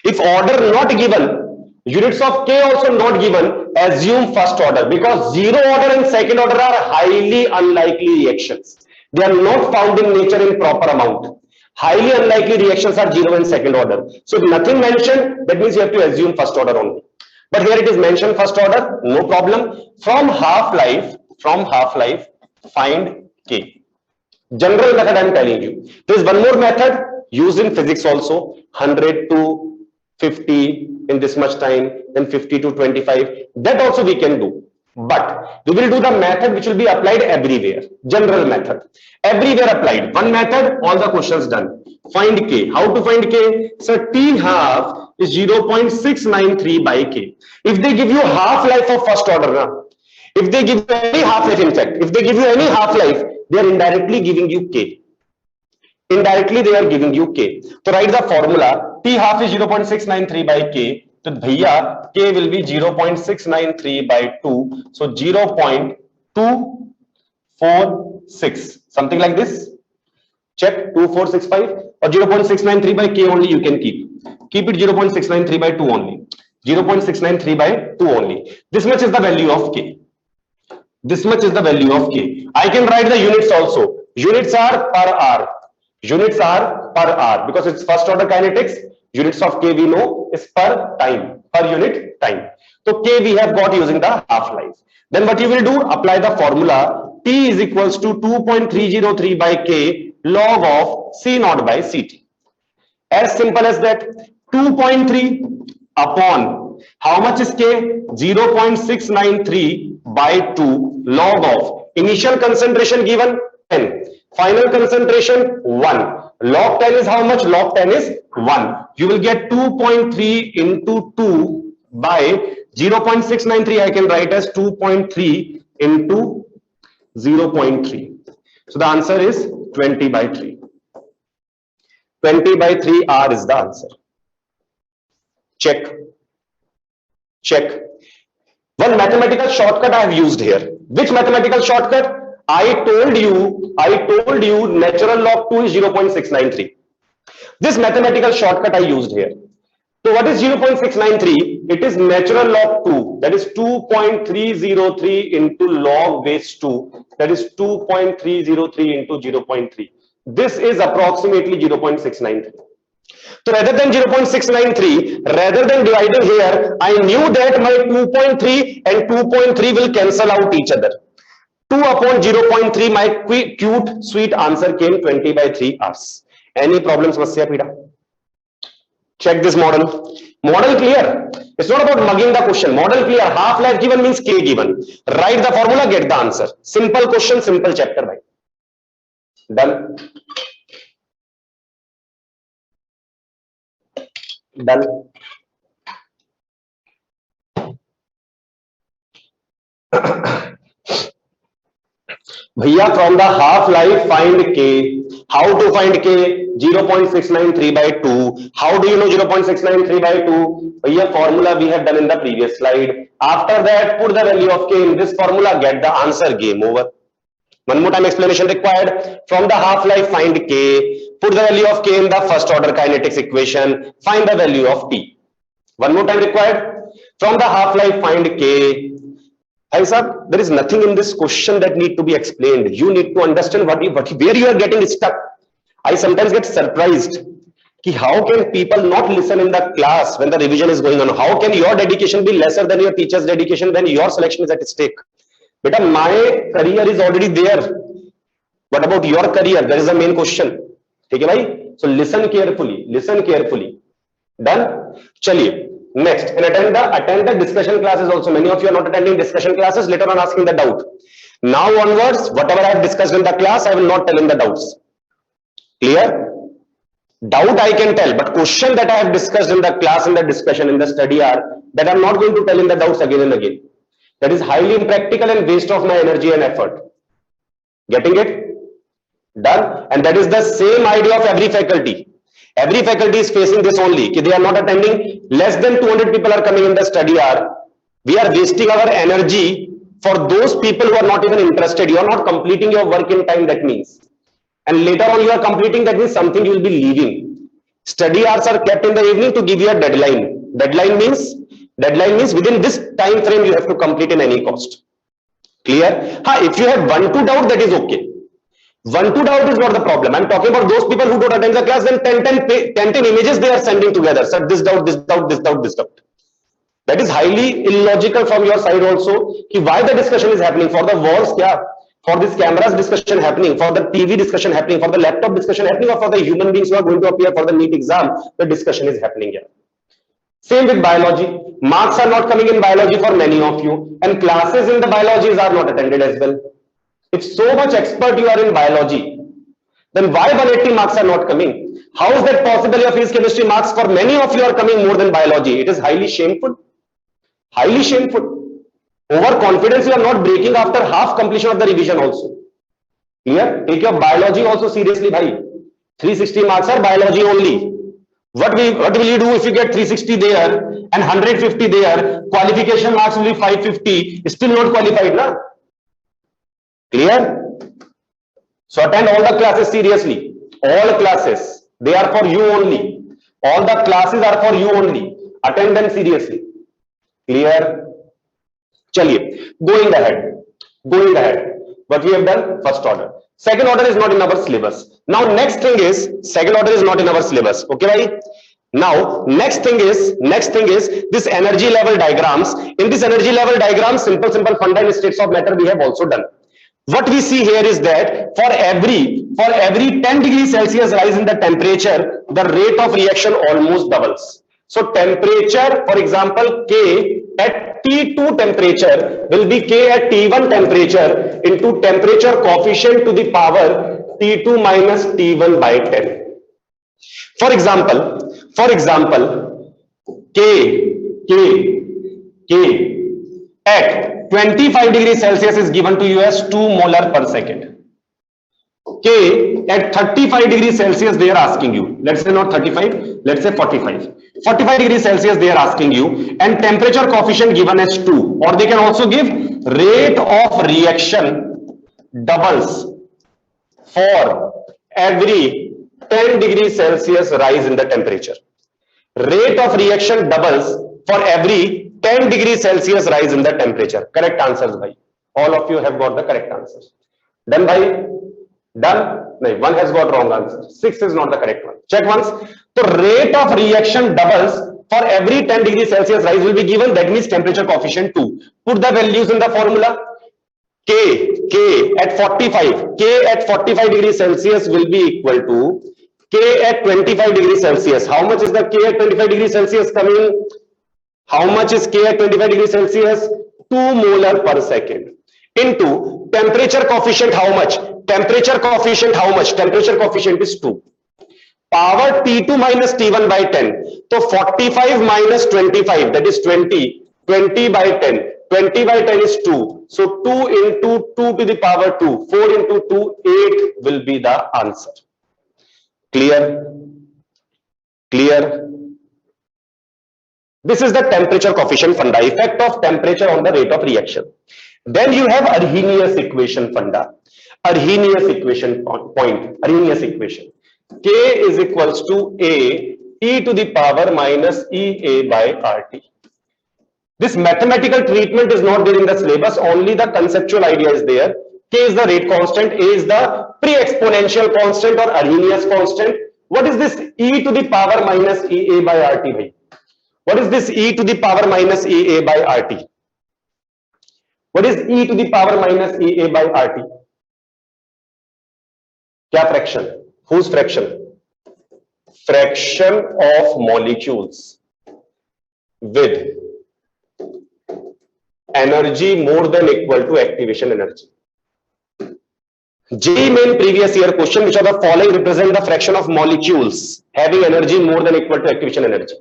If order not given, units of K also not given, assume first order, because zero order and second order are highly unlikely reactions. They are not found in nature in proper amount. Highly unlikely reactions are zero and second order. So if nothing mentioned, that means you have to assume first order only. But here it is mentioned first order, no problem. From half-life, find K. General method I am telling you. There is one more method used in physics also. 100 to 50 in this much time, then 50 to 25. That also we can do. But we will do the method which will be applied everywhere. General method. Everywhere applied. One method, all the questions done. Find K. How to find K? So T half is 0.693 by K. If they give you half-life of first order, if they give you any half-life, in fact, if they give you any half-life, they are indirectly giving you K. Indirectly, they are giving you K. So write the formula. T half is 0.693 by K. So bhaiya, K will be 0.693 by 2. So 0.246. Something like this. Check 2465 or 0.693 by K only you can keep. Keep it 0.693 by 2 only. 0.693 by 2 only. This much is the value of K. This much is the value of K. I can write the units also. Units are per hour. Units are per hour because it's first order kinetics. Units of K we know is per time, per unit time. So K we have got using the half-life. Then what you will do, apply the formula. T is equals to 2.303 by K log of C naught by CT. As simple as that. 2.3 upon how much is K? 0.693 by 2 log of initial concentration given 10. Final concentration 1. Log 10 is how much? Log 10 is 1. You will get 2.3 into 2 by 0.693. I can write as 2.3 into 0.3. So the answer is 20 by 3. 20 by 3 R is the answer. Check. Check. One mathematical shortcut I have used here. Which mathematical shortcut? I told you natural log 2 is 0.693. This mathematical shortcut I used here. So what is 0.693? It is natural log 2. that is 2.303 into log base 2, that is 2.303 into 0.3. This is approximately 0.693. So rather than 0.693, rather than dividing here, I knew that my 2.3 and 2.3 will cancel out each other. 2 upon 0.3, my cute sweet answer came 20/3 hours. Any problems, Masya Pida? Check this model. Model clear. It's not about mugging the question. Model clear. Half-life given means K given. Write the formula, get the answer. Simple question, simple chapter. Bhai. Done. Done. Bhaiya, from the half-life, find K. How to find K? 0.693 by 2. How do you know 0.693 by 2? Bhaiya, formula we have done in the previous slide. After that, put the value of K in this formula, get the answer, game over. One more time explanation required. From the half-life, find K. Put the value of K in the first order kinetics equation. Find the value of T. One more time required. From the half-life, find K. Hey, sir, there is nothing in this question that need to be explained. You need to understand where you are getting stuck. I sometimes get surprised. How can people not listen in the class when the revision is going on? How can your dedication be lesser than your teacher's dedication when your selection is at stake? But my career is already there. What about your career? That is the main question. Okay, bhai? So listen carefully. Listen carefully. Done? Chaliye. Next, and attend the discussion classes also. Many of you are not attending discussion classes, later on asking the doubt. Now onwards, whatever I have discussed in the class, I will not tell in the doubts. Clear? Doubt I can tell, but question that I have discussed in the class, in the discussion, in the study hour, that I'm not going to tell in the doubts again and again. That is highly impractical and waste of my energy and effort. Getting it? Done? And that is the same idea of every faculty. Every faculty is facing this only. They are not attending. Less than 200 people are coming in the study hour. We are wasting our energy for those people who are not even interested. You are not completing your work in time, that means. And later on you are completing, that means something you will be leaving. Study hours are kept in the evening to give you a deadline. Deadline means within this time frame you have to complete in any cost. Clear? If you have 1-2 doubt, that is okay. 1-2 doubt is not the problem. I'm talking about those people who don't attend the class, then 10 images they are sending together. So this doubt, this doubt, this doubt, this doubt. That is highly illogical from your side also. Why the discussion is happening? For the walls, for this cameras discussion happening, for the TV discussion happening, for the laptop discussion happening, or for the human beings who are going to appear for the NEET exam, the discussion is happening here. Same with biology. Marks are not coming in biology for many of you, and classes in the biologies are not attended as well. If so much expert you are in biology, then why 180 marks are not coming? How is that possible? Your physics chemistry marks for many of you are coming more than biology. It is highly shameful. Highly shameful. Overconfidence you are not breaking after half completion of the revision also. Clear? Take your biology also seriously, bhai. 360 marks are biology only. What will you do if you get 360 there and 150 there? Qualification marks will be 550. Still not qualified, na? Clear? So attend all the classes seriously. All classes. They are for you only. All the classes are for you only. Attend them seriously. Clear? Chaliye. Going ahead. What we have done? First order. Second order is not in our syllabus. Now next thing is, second order is not in our syllabus. Okay, bhai? Now next thing is this energy level diagrams. In this energy level diagram, simple fundamental states of matter we have also done. What we see here is that for every 10 degrees Celsius rise in the temperature, the rate of reaction almost doubles. So temperature, for example, K at T2 temperature will be K at T1 temperature into temperature coefficient to the power T2 minus T1 by 10. For example, K at 25 degrees Celsius is given to you as 2 molar per second. K at 35 degrees Celsius they are asking you. Let's say not 35, let's say 45. 45 degrees Celsius they are asking you, and temperature coefficient given as 2, or they can also give rate of reaction doubles for every 10 degrees Celsius rise in the temperature. Rate of reaction doubles for every 10 degree Celsius rise in the temperature. Correct answers, bhai. All of you have got the correct answers. Done, bhai? Done? No, one has got wrong answer. 6 is not the correct one. Check once. So rate of reaction doubles for every 10 degree Celsius rise will be given. That means temperature coefficient 2. Put the values in the formula. K at 45. K at 45 degrees Celsius will be equal to K at 25 degrees Celsius. How much is the K at 25 degrees Celsius coming? How much is K at 25 degrees Celsius? 2 molar per second. Into temperature coefficient, how much? Temperature coefficient, how much? Temperature coefficient is 2. Power T2 minus T1 by 10. So 45 minus 25, that is 20. 20 by 10. 20 by 10 is 2. So 2 into 2 to the power 2. 4 into 2, 8 will be the answer. Clear? Clear? This is the temperature coefficient funda, effect of temperature on the rate of reaction. Then you have Arrhenius equation funda. Arrhenius equation point. Arrhenius equation. K is equals to A e to the power minus EA by RT. This mathematical treatment is not there in the syllabus, only the conceptual idea is there. K is the rate constant, A is the pre-exponential constant or Arrhenius constant. What is this e to the power minus EA by RT? Bhai? What is this e to the power minus EA by RT? What is e to the power minus EA by RT? Kya fraction? Whose fraction? Fraction of molecules with energy more than equal to activation energy. JEE main previous year question, which are the following represent the fraction of molecules having energy more than equal to activation energy.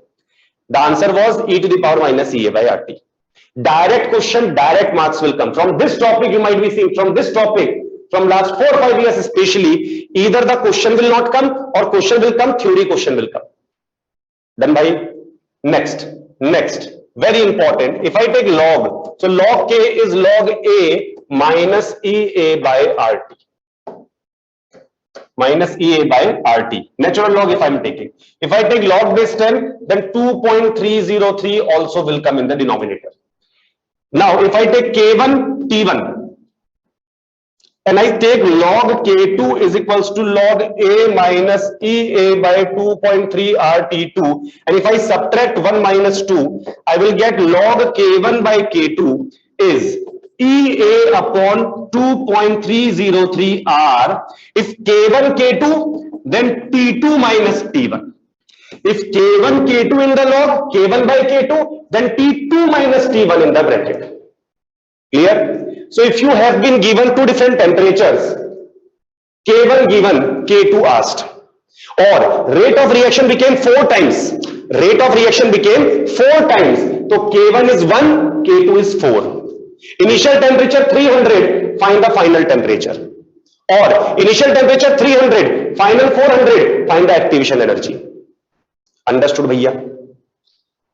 The answer was e to the power minus EA by RT. Direct question, direct marks will come. From this topic, you might be seeing from this topic, from last 4 or 5 years especially, either the question will not come or question will come, theory question will come. Then by next, very important. If I take log, so log K is log A minus EA by RT. Minus EA by RT. Natural log if I am taking. If I take log base 10, then 2.303 also will come in the denominator. Now, if I take K1, T1, and I take log K2 is equals to log A minus EA by 2.3 RT2, and if I subtract 1 minus 2, I will get log K1 by K2 is EA upon 2.303 R. If K1, K2, then T2 minus T1. If K1, K2 in the log, K1 by K2, then T2 minus T1 in the bracket. Clear? So if you have been given 2 different temperatures, K1 given, K2 asked, or rate of reaction became 4 times. Rate of reaction became 4 times. So K1 is 1, K2 is 4. Initial temperature 300, find the final temperature. Or initial temperature 300, final 400, find the activation energy. Understood, bhaiya?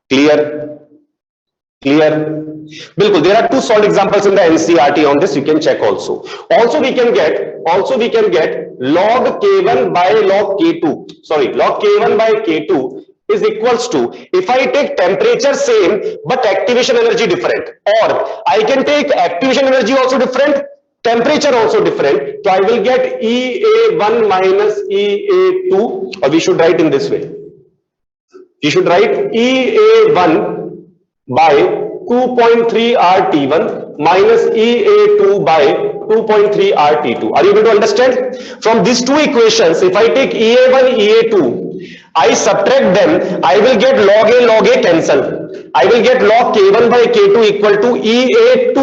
Clear? Clear? Bilkul, there are 2 solved examples in the NCERT on this. You can check also. Also we can get log K1 by log K2. Sorry, log K1 by K2 is equals to, if I take temperature same but activation energy different, or I can take activation energy also different, temperature also different, so I will get EA1 minus EA2, or we should write in this way. You should write EA1 by 2.3 RT1 minus EA2 by 2.3 RT2. Are you able to understand? From these 2 equations, if I take EA1, EA2, I subtract them, I will get log A cancel. I will get log K1 by K2 equal to EA2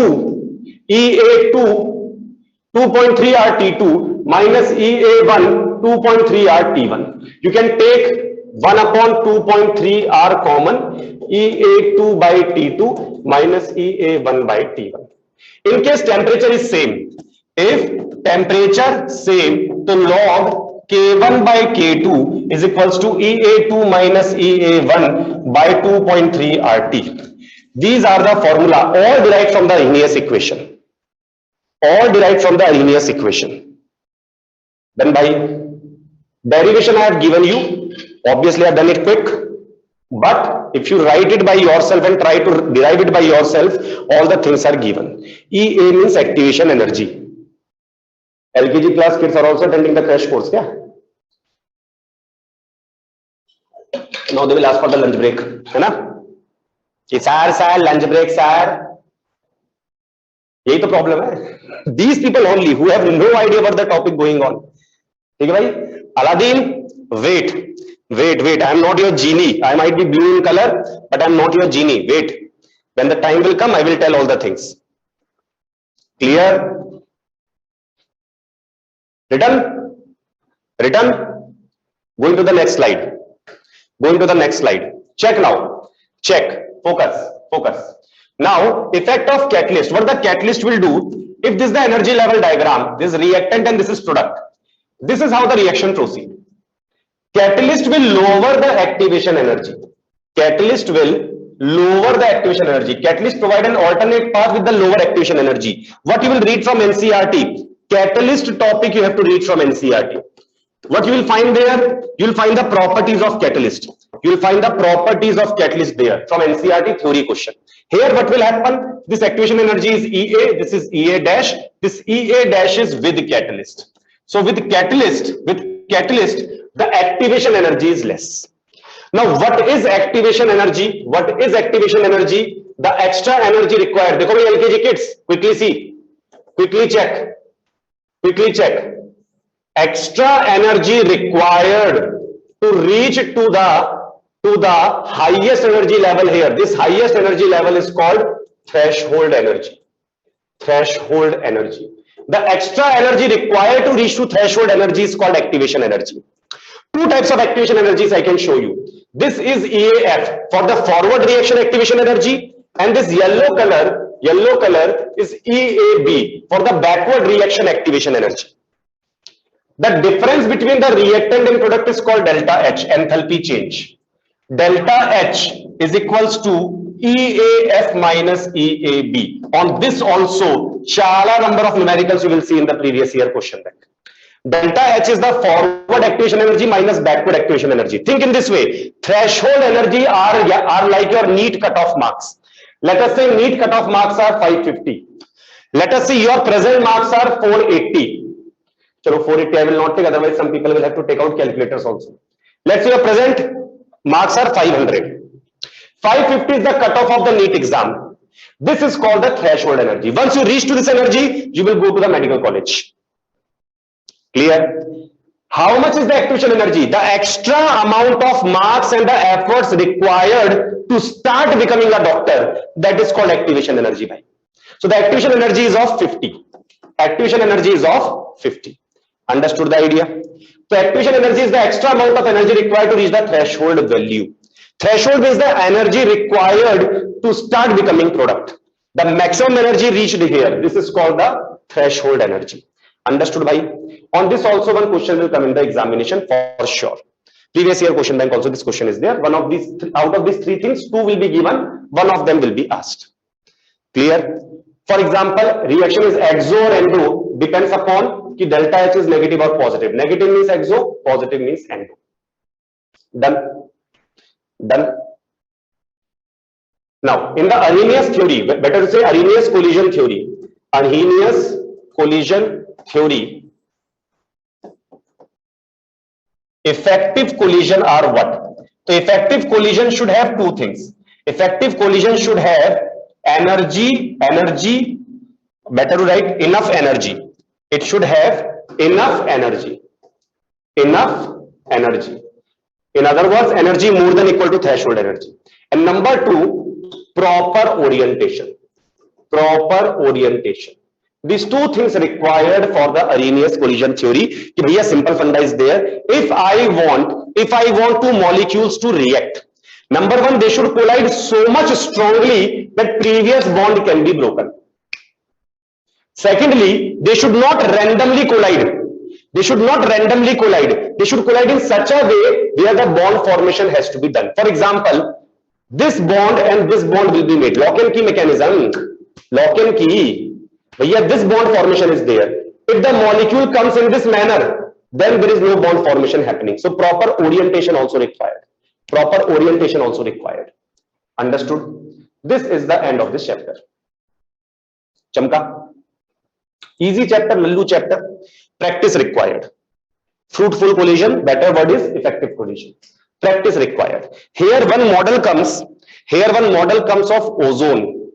2.3 RT2 minus EA1 2.3 RT1. You can take 1 upon 2.3 R common, EA2 by T2 minus EA1 by T1. In case temperature is same, if temperature same, then log K1 by K2 is equals to EA2 minus EA1 by 2.3 RT. These are the formula, all derived from the Arrhenius equation. All derived from the Arrhenius equation. Then by derivation I have given you. Obviously I have done it quick, but If you write it by yourself and try to derive it by yourself, all the things are given. EA means activation energy. LKG class kids are also attending the crash course, yeah? Now they will ask for the lunch break, है ना? कि sir, lunch break, sir. यही तो problem है. These people only who have no idea about the topic going on. ठीक है भाई? Aladdin, wait. I am not your genie. I might be blue in color, but I am not your genie. Wait. When the time will come, I will tell all the things. Clear? Written? Going to the next slide. Check now. Check. Focus. Now, effect of catalyst. What the catalyst will do, if this is the energy level diagram, this is reactant and this is product. This is how the reaction proceeds. Catalyst will lower the activation energy. Catalyst provide an alternate path with the lower activation energy. What you will read from NCERT? Catalyst topic you have to read from NCERT. What you will find there? You will find the properties of catalyst. You will find the properties of catalyst there from NCERT theory question. Here what will happen? This activation energy is EA, this is EA dash. This EA dash is with catalyst. So with catalyst, the activation energy is less. Now what is activation energy? The extra energy required. देखो भाई LKG kids, quickly check. Extra energy required to reach to the highest energy level here. This highest energy level is called threshold energy. The extra energy required to reach to threshold energy is called activation energy. Two types of activation energies I can show you. This is EAF for the forward reaction activation energy, and this yellow color is EAB for the backward reaction activation energy. The difference between the reactant and product is called delta H, enthalpy change. Delta H is equals to EAF minus EAB. On this also, chala number of numericals you will see in the previous year question bank. Delta H is the forward activation energy minus backward activation energy. Think in this way, threshold energy are like your NEET cutoff marks. Let us say NEET cutoff marks are 550. Let us say your present marks are 480. Chalo 480 I will not take, otherwise some people will have to take out calculators also. Let's say your present marks are 500. 550 is the cutoff of the NEET exam. This is called the threshold energy. Once you reach to this energy, you will go to the medical college. Clear? How much is the activation energy? The extra amount of marks and the efforts required to start becoming a doctor, that is called activation energy. So the activation energy is of 50. Understood the idea? So activation energy is the extra amount of energy required to reach the threshold value. Threshold is the energy required to start becoming product. The maximum energy reached here, this is called the threshold energy. Understood, bhai? On this also one question will come in the examination for sure. Previous year question bank also this question is there. One of these, out of these three things, two will be given, one of them will be asked. Clear? For example, reaction is exo or endo, depends upon ki delta H is negative or positive. Negative means exo, positive means endo. Done. Now, in the Arrhenius theory, better to say Arrhenius collision theory. Arrhenius collision theory. Effective collision are what? So effective collision should have two things. Effective collision should have energy, better to write enough energy. It should have enough energy. In other words, energy more than equal to threshold energy. And number two, proper orientation. These two things required for the Arrhenius collision theory. Ki bhaiya simple funda is there. If I want two molecules to react, number one, they should collide so much strongly that previous bond can be broken. Secondly, they should not randomly collide. They should collide in such a way where the bond formation has to be done. For example, this bond and this bond will be made. Lock and key mechanism. Bhaiya, this bond formation is there. If the molecule comes in this manner, then there is no bond formation happening. So proper orientation also required. Understood? This is the end of this chapter. Chamka? Easy chapter, lallu chapter. Practice required. Fruitful collision, better word is effective collision. Practice required. Here one model comes of ozone.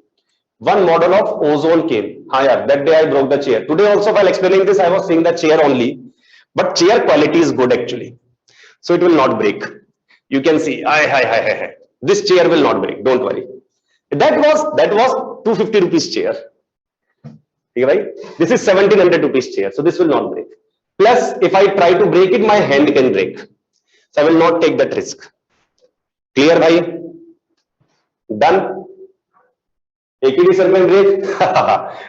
One model of ozone came. Yeah, that day I broke the chair. Today also while explaining this, I was seeing the chair only. But chair quality is good actually. So it will not break. You can see, this chair will not break. Don't worry. That was 250 rupees chair. Right? This is 1700 rupees chair. So this will not break. Plus, if I try to break it, my hand can break. So I will not take that risk. Clear, bhai? Done? AKD sir can break?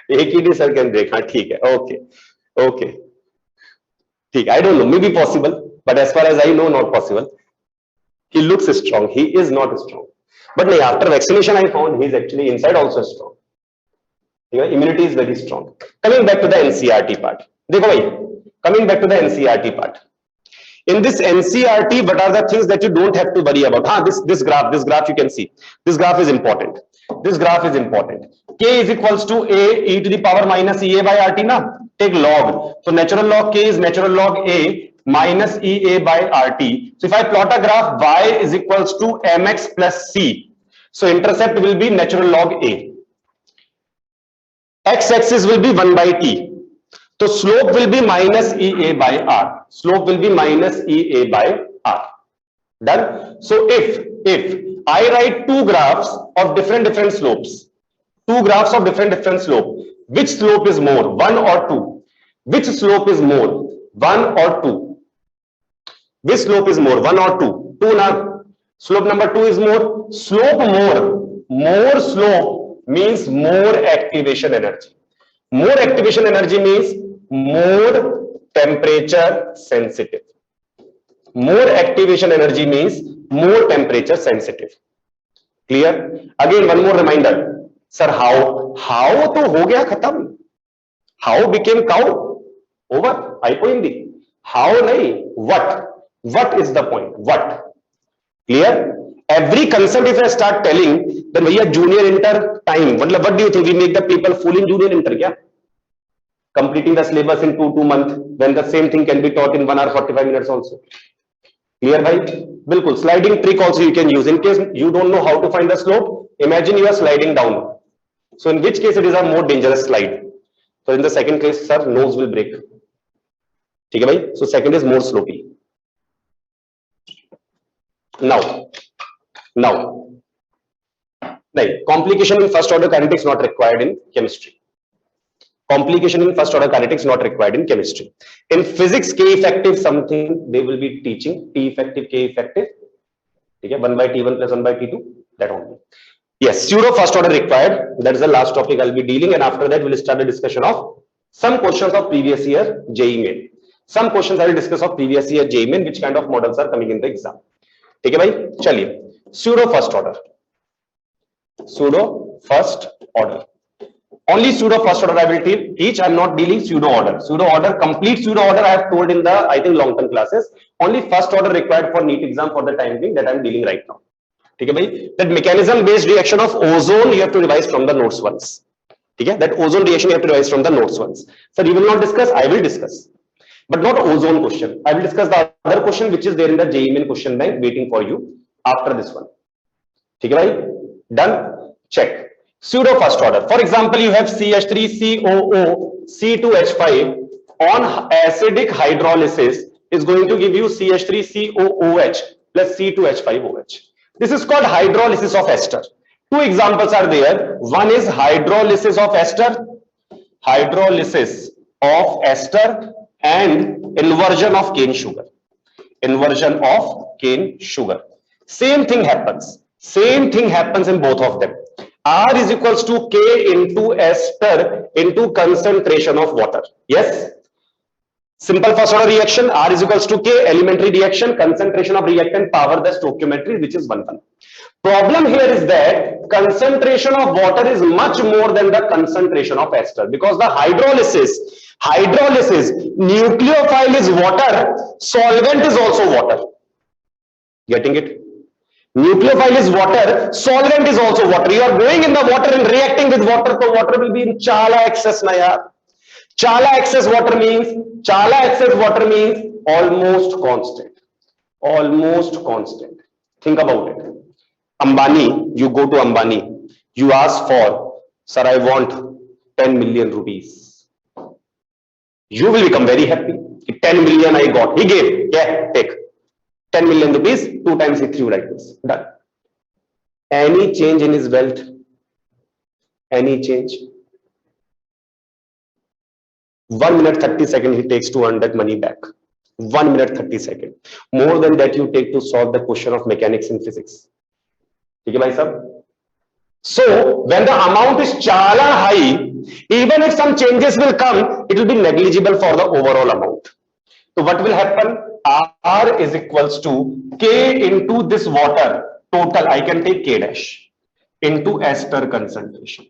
AKD sir can break. हाँ ठीक है. Okay. ठीक. I don't know. Maybe possible, but as far as I know, not possible. He looks strong. He is not strong. But after vaccination, I found he is actually inside also strong. Immunity is very strong. Coming back to the NCERT part. देखो भाई. Coming back to the NCERT part. In this NCERT, what are the things that you don't have to worry about? This graph you can see. This graph is important. K is equals to A e to the power minus EA by RT na? Take log. So natural log K is natural log A minus EA by RT. So if I plot a graph, Y is equals to MX plus C. So intercept will be natural log A. X-axis will be 1 by T. So slope will be minus EA by R. Done. So if I write two graphs of different slopes, which slope is more, 1 or 2? Which slope is more, 1 or 2? Which slope is more, 1 or 2? 2 now. Slope number 2 is more. Slope more slope means more activation energy. More activation energy means more temperature sensitive. More activation energy means more temperature sensitive. Clear? Again, one more reminder. Sir, how? How to ho gaya khatam. How became cow? Over. Aiko Hindi. How nahi. What? What is the point? What? Clear? Every concept if I start telling, then bhaiya junior inter time. What do you think? We make the people fool in junior inter kya? Completing the syllabus in 2 months, when the same thing can be taught in 1 hour 45 minutes also. Clear, bhai? Bilkul. Sliding trick also you can use. In case you don't know how to find the slope, imagine you are sliding down. So in which case it is a more dangerous slide. So in the second case, sir, nose will break. Okay, bhai? So second is more slopey. Now, complication in first order kinetics not required in chemistry. Complication in first order kinetics not required in chemistry. In physics, K effective something they will be teaching. T effective, K effective. Okay, 1 by T1 plus 1 by T2. That only. Yes, pseudo first order required. That is the last topic I'll be dealing, and after that we'll start the discussion of some questions of previous year JEE Main. Some questions I will discuss of previous year JEE Main, which kind of models are coming in the exam. Okay, bhai? Chaliye. Pseudo first order. Only pseudo first order I will teach. I am not dealing pseudo order. Complete pseudo order I have told in the, I think, long-term classes. Only first order required for NEET exam for the time being that I am dealing right now. Okay, bhai? That mechanism based reaction of ozone you have to revise from the notes once. Okay? That ozone reaction you have to revise from the notes once. Sir, you will not discuss, I will discuss. But not ozone question. I will discuss the other question which is there in the JEE Main question bank waiting for you after this one. Okay, bhai? Done? Check. Pseudo first order. For example, you have CH3COO, C2H5 on acidic hydrolysis is going to give you CH3COOH plus C2H5OH. This is called hydrolysis of ester. Two examples are there. One is hydrolysis of ester and inversion of cane sugar. Same thing happens in both of them. R is equals to K into ester into concentration of water. Yes. Simple first order reaction. R is equals to K. Elementary reaction. Concentration of reactant power the stoichiometry, which is 1:1. Problem here is that concentration of water is much more than the concentration of ester, because the hydrolysis, nucleophile is water, solvent is also water. Getting it? Nucleophile is water, solvent is also water. You are going in the water and reacting with water, so water will be in chala excess na yaar. Chala excess water means almost constant. Almost constant. Think about it. Ambani, you go to Ambani, you ask for, sir, I want 10 million rupees. You will become very happy. 10 million I got. He gave. Yeah, take. 10 million rupees, 2 times he threw like this. Done. Any change in his wealth? Any change? 1 minute 30 seconds he takes to earn that money back. 1 minute 30 seconds. More than that you take to solve the question of mechanics and physics. Okay, bhai sab? So when the amount is chala high, even if some changes will come, it will be negligible for the overall amount. So what will happen? R is equals to K into this water total. I can take K dash into ester concentration.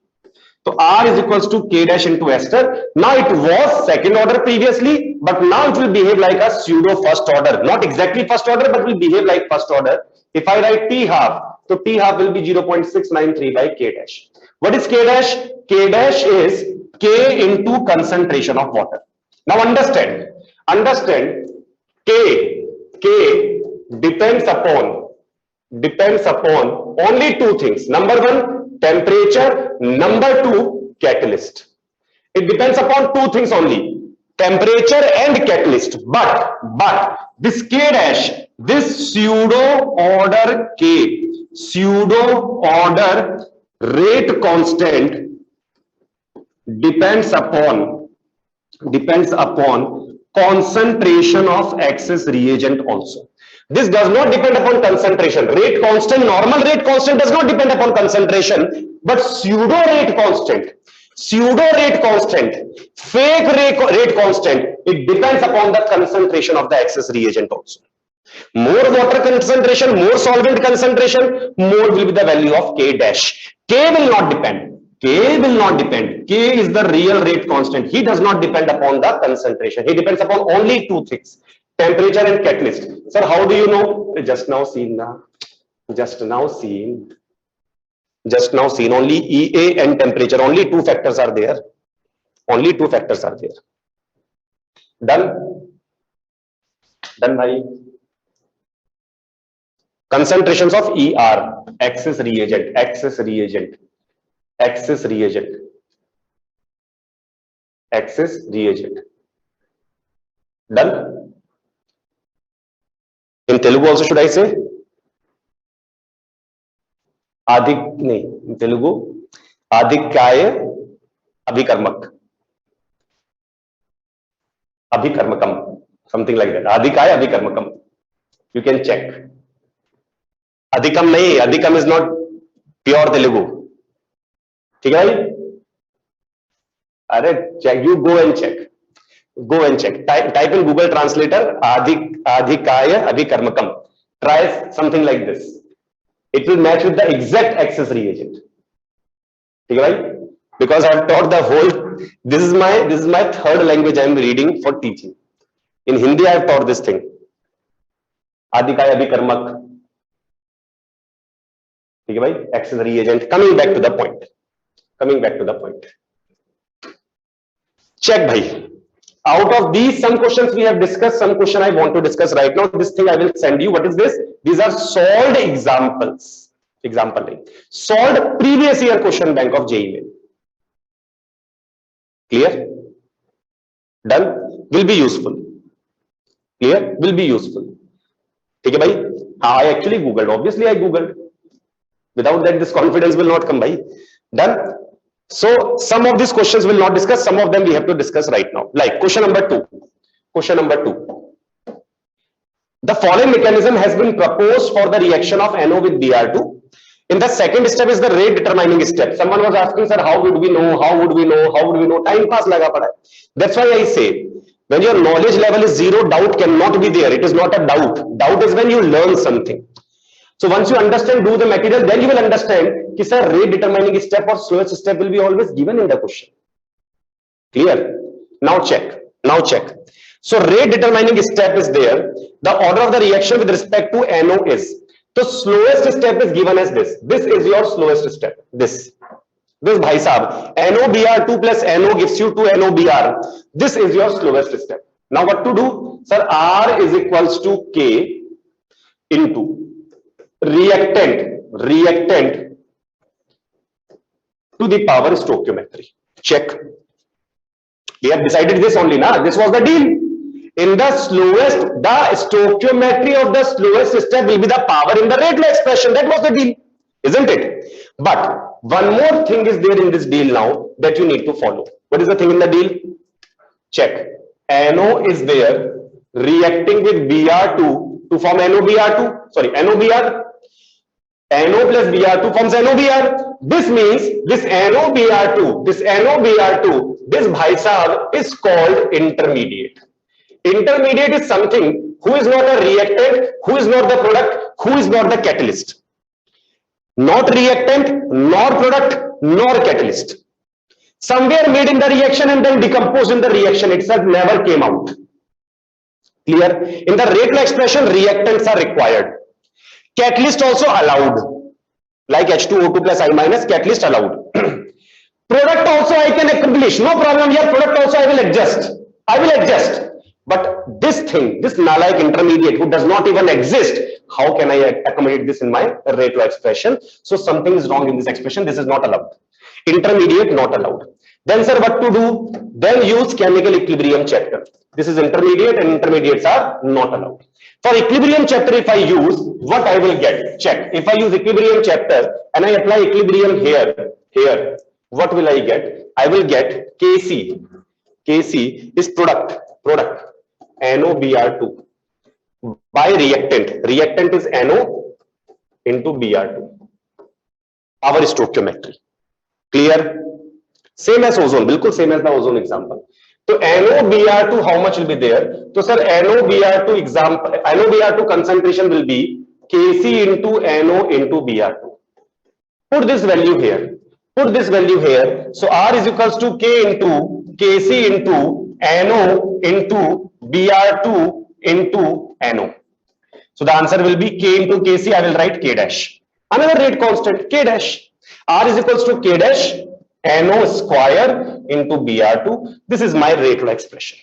So R is equals to K dash into ester. Now it was second order previously, but now it will behave like a pseudo first order. Not exactly first order, but will behave like first order. If I write T half, so T half will be 0.693 by K dash. What is K dash? K dash is K into concentration of water. Now understand K depends upon only two things. Number one, temperature. Number two, catalyst. It depends upon two things only, temperature and catalyst. But this K dash, this pseudo order K, pseudo order rate constant depends upon concentration of excess reagent also. This does not depend upon concentration. Rate constant, normal rate constant does not depend upon concentration, but pseudo rate constant, fake rate constant, it depends upon the concentration of the excess reagent also. More water concentration, more solvent concentration, more will be the value of K dash. K will not depend. K is the real rate constant. He does not depend upon the concentration. He depends upon only two things, temperature and catalyst. Sir, how do you know? Just now seen. Only EA and temperature. Only two factors are there. Done, bhai. Concentrations of ER, excess reagent. Done. In Telugu also should I say? In Telugu, Adhikyaya Abhikarmak. Abhikarmakam. Something like that. Adhikaya Abhikarmakam. You can check. Adhikam is not pure Telugu. ठीक है भाई? अरे check, you go and check. Type in Google Translator Adhikaya Abhikarmakam. Try something like this. It will match with the exact excess reagent. ठीक है भाई? Because I have taught the whole. This is my third language I am reading for teaching. In Hindi I have taught this thing. Adhikaya Abhikarmak. ठीक है भाई? Excess reagent. Coming back to the point. Check bhai. Out of these, some questions we have discussed, some question I want to discuss right now. This thing I will send you. What is this? These are solved examples. Solved previous year question bank of JEE. Clear? Done? Will be useful. Clear? Will be useful. Okay, bhai? I actually Googled. Obviously, I Googled. Without that, this confidence will not come, bhai. Done? So some of these questions will not discuss, some of them we have to discuss right now. Like question number 2. The following mechanism has been proposed for the reaction of NO with Br2. In the second step is the rate determining step. Someone was asking, sir, how would we know? Time pass laga pada. That's why I say, when your knowledge level is 0, doubt cannot be there. It is not a doubt. Doubt is when you learn something. So once you understand, do the material, then you will understand कि sir, rate determining step or slowest step will be always given in the question. Clear? Now check. So rate determining step is there. The order of the reaction with respect to NO is तो slowest step is given as this is your slowest step, this bhai sahab, NOBr2 plus NO gives you 2 NOBr. This is your slowest step. Now what to do? Sir, R is equals to K into reactant to the power stoichiometry. Check. We have decided this only, na? This was the deal. In the slowest, the stoichiometry of the slowest step will be the power in the rate law expression. That was the deal, isn't it? But one more thing is there in this deal now that you need to follow. What is the thing in the deal? Check. NO is there reacting with Br2 to form NOBr2. Sorry, NOBr. NO plus Br2 forms NOBr. This means this NOBr2, this bhai sahab is called intermediate. Intermediate is something who is not a reactant, who is not the product, who is not the catalyst. Not reactant, nor product, nor catalyst. Somewhere made in the reaction and then decomposed in the reaction itself, never came out. Clear? In the rate law expression, reactants are required. Catalyst also allowed. Like H2O2 plus I minus, catalyst allowed. Product also I can accomplish. No problem here. Product also I will adjust. But this thing, this nalike intermediate who does not even exist, how can I accommodate this in my rate law expression? So something is wrong in this expression. This is not allowed. Intermediate not allowed. Then sir, what to do? Then use chemical equilibrium chapter. This is intermediate and intermediates are not allowed. For equilibrium chapter, if I use, what I will get? Check. If I use equilibrium chapter and I apply equilibrium here, what will I get? I will get Kc. Kc is product. NOBr2 by reactant is NO into Br2, our stoichiometry. Clear? Same as ozone, bilkul same as the ozone example. So NOBr2, how much will be there? So sir, NOBr2 concentration will be Kc into NO into Br2. Put this value here. So R is equals to K into Kc into NO into Br2 into NO. So the answer will be K into Kc. I will write K dash. Another rate constant, K dash. R is equals to K dash NO square into Br2. This is my rate law expression.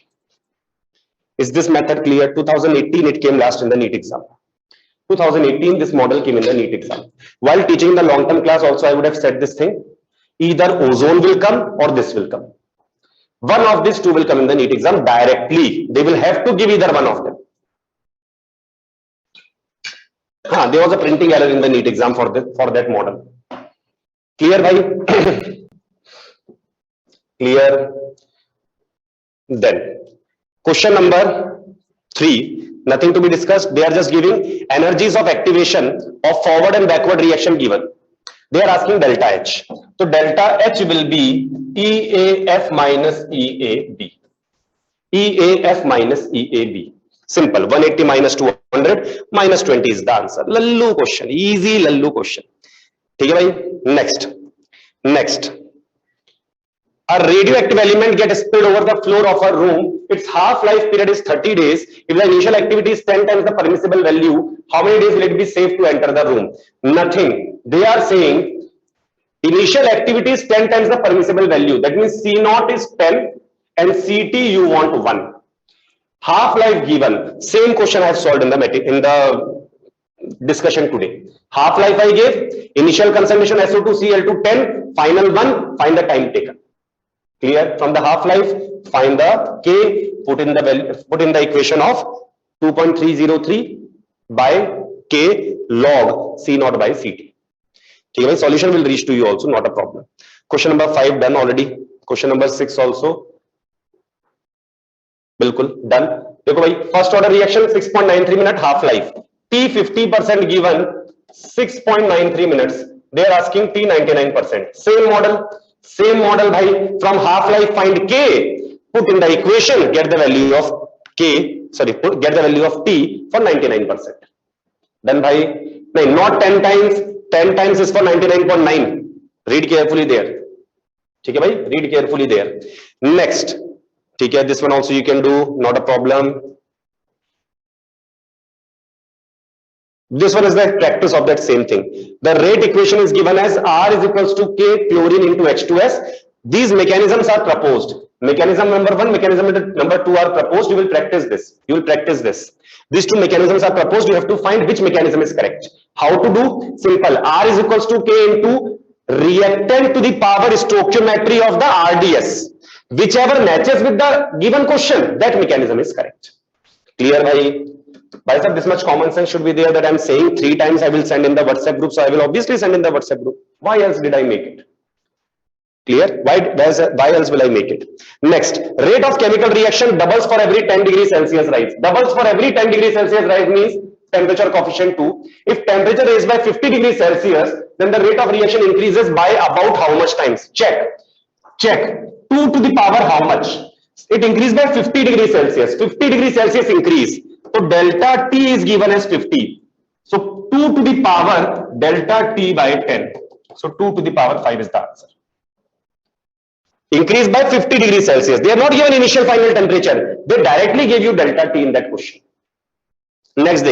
Is this method clear? 2018 it came last in the NEET exam. 2018 this model came in the NEET exam. While teaching the long-term class also I would have said this thing. Either ozone will come or this will come. One of these two will come in the NEET exam directly. They will have to give either one of them. There was a printing error in the NEET exam for that model. Clear, bhai? Clear? Then question number 3, nothing to be discussed. They are just giving energies of activation of forward and backward reaction given. They are asking delta H. So delta H will be EAF minus EAB. EAF minus EAB. Simple. 180 minus 200 minus 20 is the answer. Lallu question. Easy lallu question. Okay, bhai? Next. A radioactive element gets spilled over the floor of a room. Its half-life period is 30 days. If the initial activity is 10 times the permissible value, how many days will it be safe to enter the room? Nothing. They are saying initial activity is 10 times the permissible value. That means C0 is 10 and CT you want 1. Half-life given. Same question I have solved in the discussion today. Half-life I gave. Initial concentration SO2 Cl2 10. Final 1. Find the time taken. Clear? From the half-life, find the K. Put in the equation of 2.303 by K log C0 by CT. Okay, solution will reach to you also, not a problem. Question number 5 done already. Question number 6 also. Bilkul done. देखो भाई, first order reaction 6.93 minute half-life. T 50% given 6.93 minutes. They are asking T 99%. Same model bhai. From half-life find K. Put in the equation, get the value of K. Sorry, get the value of T for 99%. Then bhai, no, not 10 times. 10 times is for 99.9. Read carefully there. Okay, bhai? Read carefully there. Next. Okay, this one also you can do, not a problem. This one is the practice of that same thing. The rate equation is given as R is equals to K chlorine into H2S. These mechanisms are proposed. Mechanism number 1, mechanism number 2 are proposed. You will practice this. You will practice this. These two mechanisms are proposed. You have to find which mechanism is correct. How to do? Simple. R is equals to K into reactant to the power stoichiometry of the RDS. Whichever matches with the given question, that mechanism is correct. Clear, bhai? By sir, this much common sense should be there that I'm saying 3 times I will send in the WhatsApp group. So I will obviously send in the WhatsApp group. Why else did I make it? Clear? Why else will I make it? Next, rate of chemical reaction doubles for every 10 degrees Celsius rise. Doubles for every 10 degrees Celsius rise means temperature coefficient 2. If temperature is by 50 degrees Celsius, then the rate of reaction increases by about how much times? Check. 2 to the power how much? It increased by 50 degrees Celsius. 50 degrees Celsius increase. So delta T is given as 50. So 2 to the power delta T by 10. So 2 to the power 5 is the answer. Increase by 50 degrees Celsius. They are not given initial final temperature. They directly gave you delta T in that question. Next.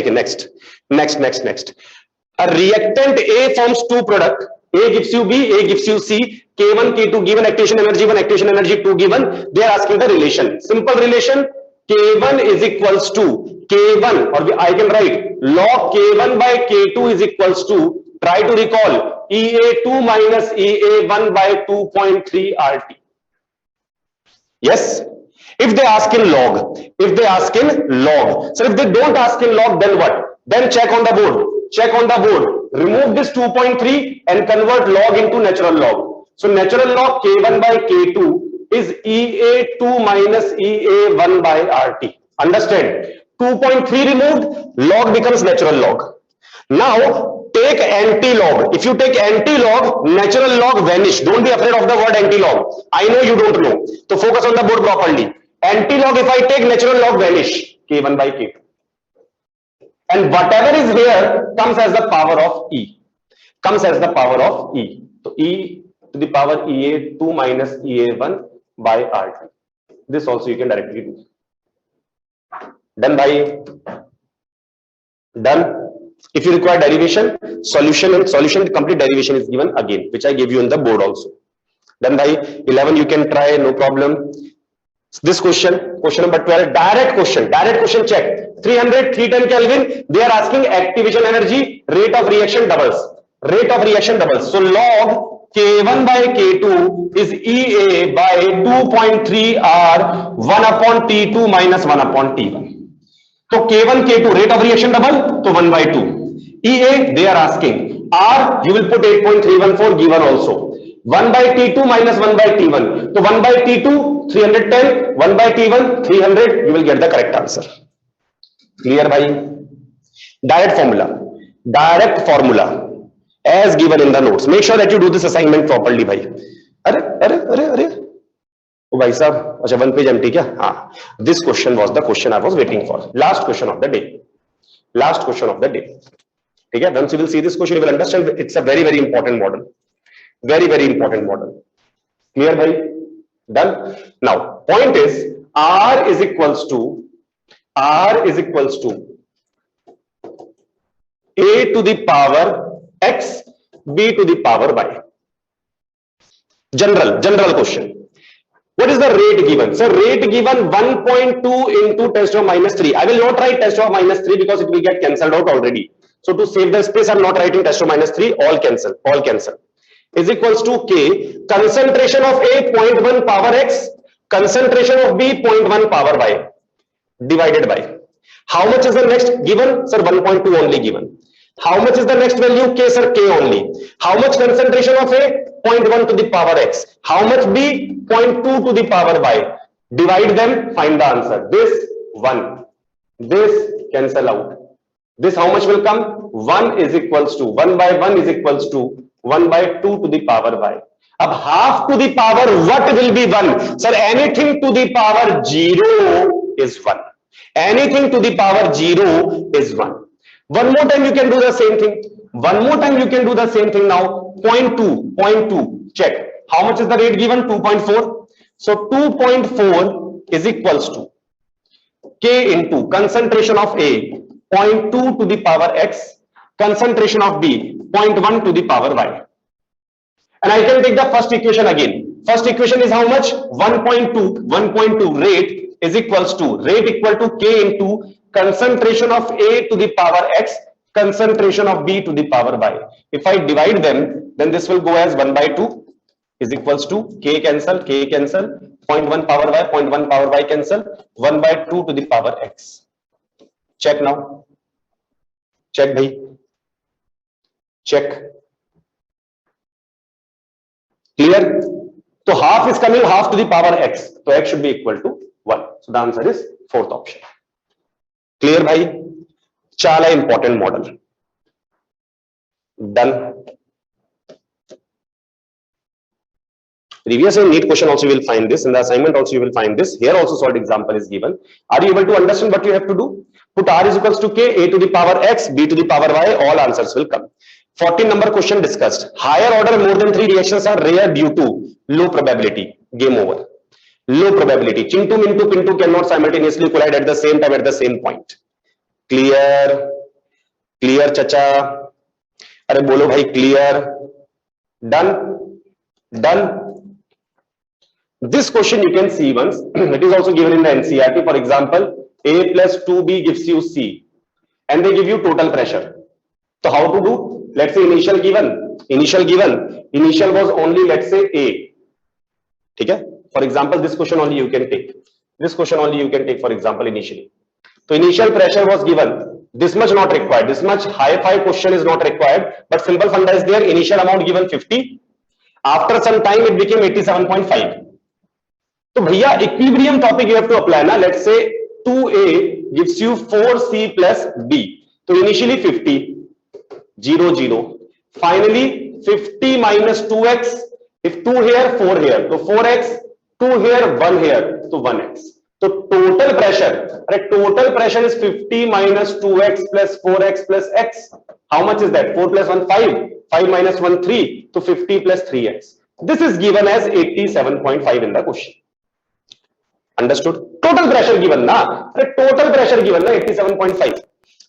A reactant A forms two product. A gives you B, A gives you C. K1, K2 given activation energy 1, activation energy 2 given. They are asking the relation. Simple relation. K1 is equals to K1, or I can write log K1 by K2 is equals to, try to recall, EA2 minus EA1 by 2.3 RT. Yes? If they ask in log, so if they don't ask in log, then what? Then check on the board. Remove this 2.3 and convert log into natural log. So natural log K1 by K2 is EA2 minus EA1 by RT. Understand? 2.3 removed, log becomes natural log. Now take anti-log. If you take anti-log, natural log vanish. Don't be afraid of the word anti-log. I know you don't know. So focus on the board properly. Anti-log, if I take natural log, vanish. K1 by K2. And whatever is here comes as the power of E. So E to the power EA2 minus EA1 by RT. This also you can directly do. Done, by done. If you require derivation, solution complete derivation is given again, which I gave you in the board also. Done, by 11 you can try, no problem. This question number 12, direct question check. 300, 310 Kelvin, they are asking activation energy, rate of reaction doubles. So log K1 by K2 is EA by 2.3 R 1 upon T2 minus 1 upon T1. So K1, K2, rate of reaction double, so 1 by 2. EA, they are asking. R, you will put 8.314 given also. 1 by T2 minus 1 by T1. So 1 by T2, 310, 1 by T1, 300, you will get the correct answer. Clear, bhai? Direct formula as given in the notes. Make sure that you do this assignment properly, bhai. Oh, bhai sahab, acha, one page empty kya? Haan. This question was the question I was waiting for. Last question of the day. Okay? Once you will see this question, you will understand it's a very, very important model. Very, very important model. Clear, bhai? Done. Now, point is R is equals to A to the power X, B to the power Y. General question. What is the rate given? So rate given 1.2 into 10 to the minus 3. I will not write 10 to the minus 3 because it will get cancelled out already. So to save the space, I am not writing 10 to the minus 3. All cancel. Is equals to K, concentration of A 0.1 power X, concentration of B 0.1 power Y, divided by. How much is the next given? Sir, 1.2 only given. How much is the next value? K, sir, K only. How much concentration of A? 0.1 to the power X. How much B? 0.2 to the power Y. Divide them, find the answer. This 1. This cancel out. This how much will come? 1 is equals to 1 by 1 is equals to 1 by 2 to the power Y. Ab half to the power what will be 1? Sir, anything to the power 0 is 1. Anything to the power 0 is 1. One more time you can do the same thing. Now. 0.2. Check. How much is the rate given? 2.4. So 2.4 is equals to K into concentration of A 0.2 to the power X. concentration of B 0.1 to the power y. And I can take the first equation again. First equation is how much? 1.2 rate is equals to rate equal to K into concentration of A to the power X, concentration of B to the power Y. If I divide them, then this will go as 1/2 is equals to K cancel, 0.1 power Y, 0.1 power Y cancel, 1/2 to the power X. Check now. Check bhai. Check. Clear? So half is coming half to the power X. So X should be equal to 1. So the answer is fourth option. Clear bhai? Chala important model. Done. Previous and NEET question also you will find this. In the assignment also you will find this. Here also solved example is given. Are you able to understand what you have to do? Put R is equals to K, A to the power X, B to the power Y. All answers will come. 14 number question discussed. Higher order more than 3 reactions are rare due to low probability. Game over. Low probability. Chintu, Mintu, Pintu cannot simultaneously collide at the same time at the same point. Clear? Clear, chacha? Are bolo bhai, clear? Done? Done? This question you can see once. It is also given in the NCERT. For example, A plus 2B gives you C. And they give you total pressure. So how to do? Let's say initial given. Initial was only, let's say, A. Okay? For example, this question only you can take. This question only you can take, for example, initially. So initial pressure was given. This much not required. This much high-fi question is not required. But simple funda is there. Initial amount given 50. After some time, it became 87.5. So, bhaiya, equilibrium topic you have to apply. Na? Let's say 2A gives you 4C plus B. So, initially 50, 0, 0. Finally, 50 minus 2x. If 2 here, 4 here. So, 4x, 2 here, 1 here. So, 1x. So, total pressure is 50 minus 2x plus 4x plus x. How much is that? 4 plus 1, 5. 5 minus 1, 3. So, 50 plus 3x. This is given as 87.5 in the question. Understood? Total pressure given na. Total pressure given na 87.5.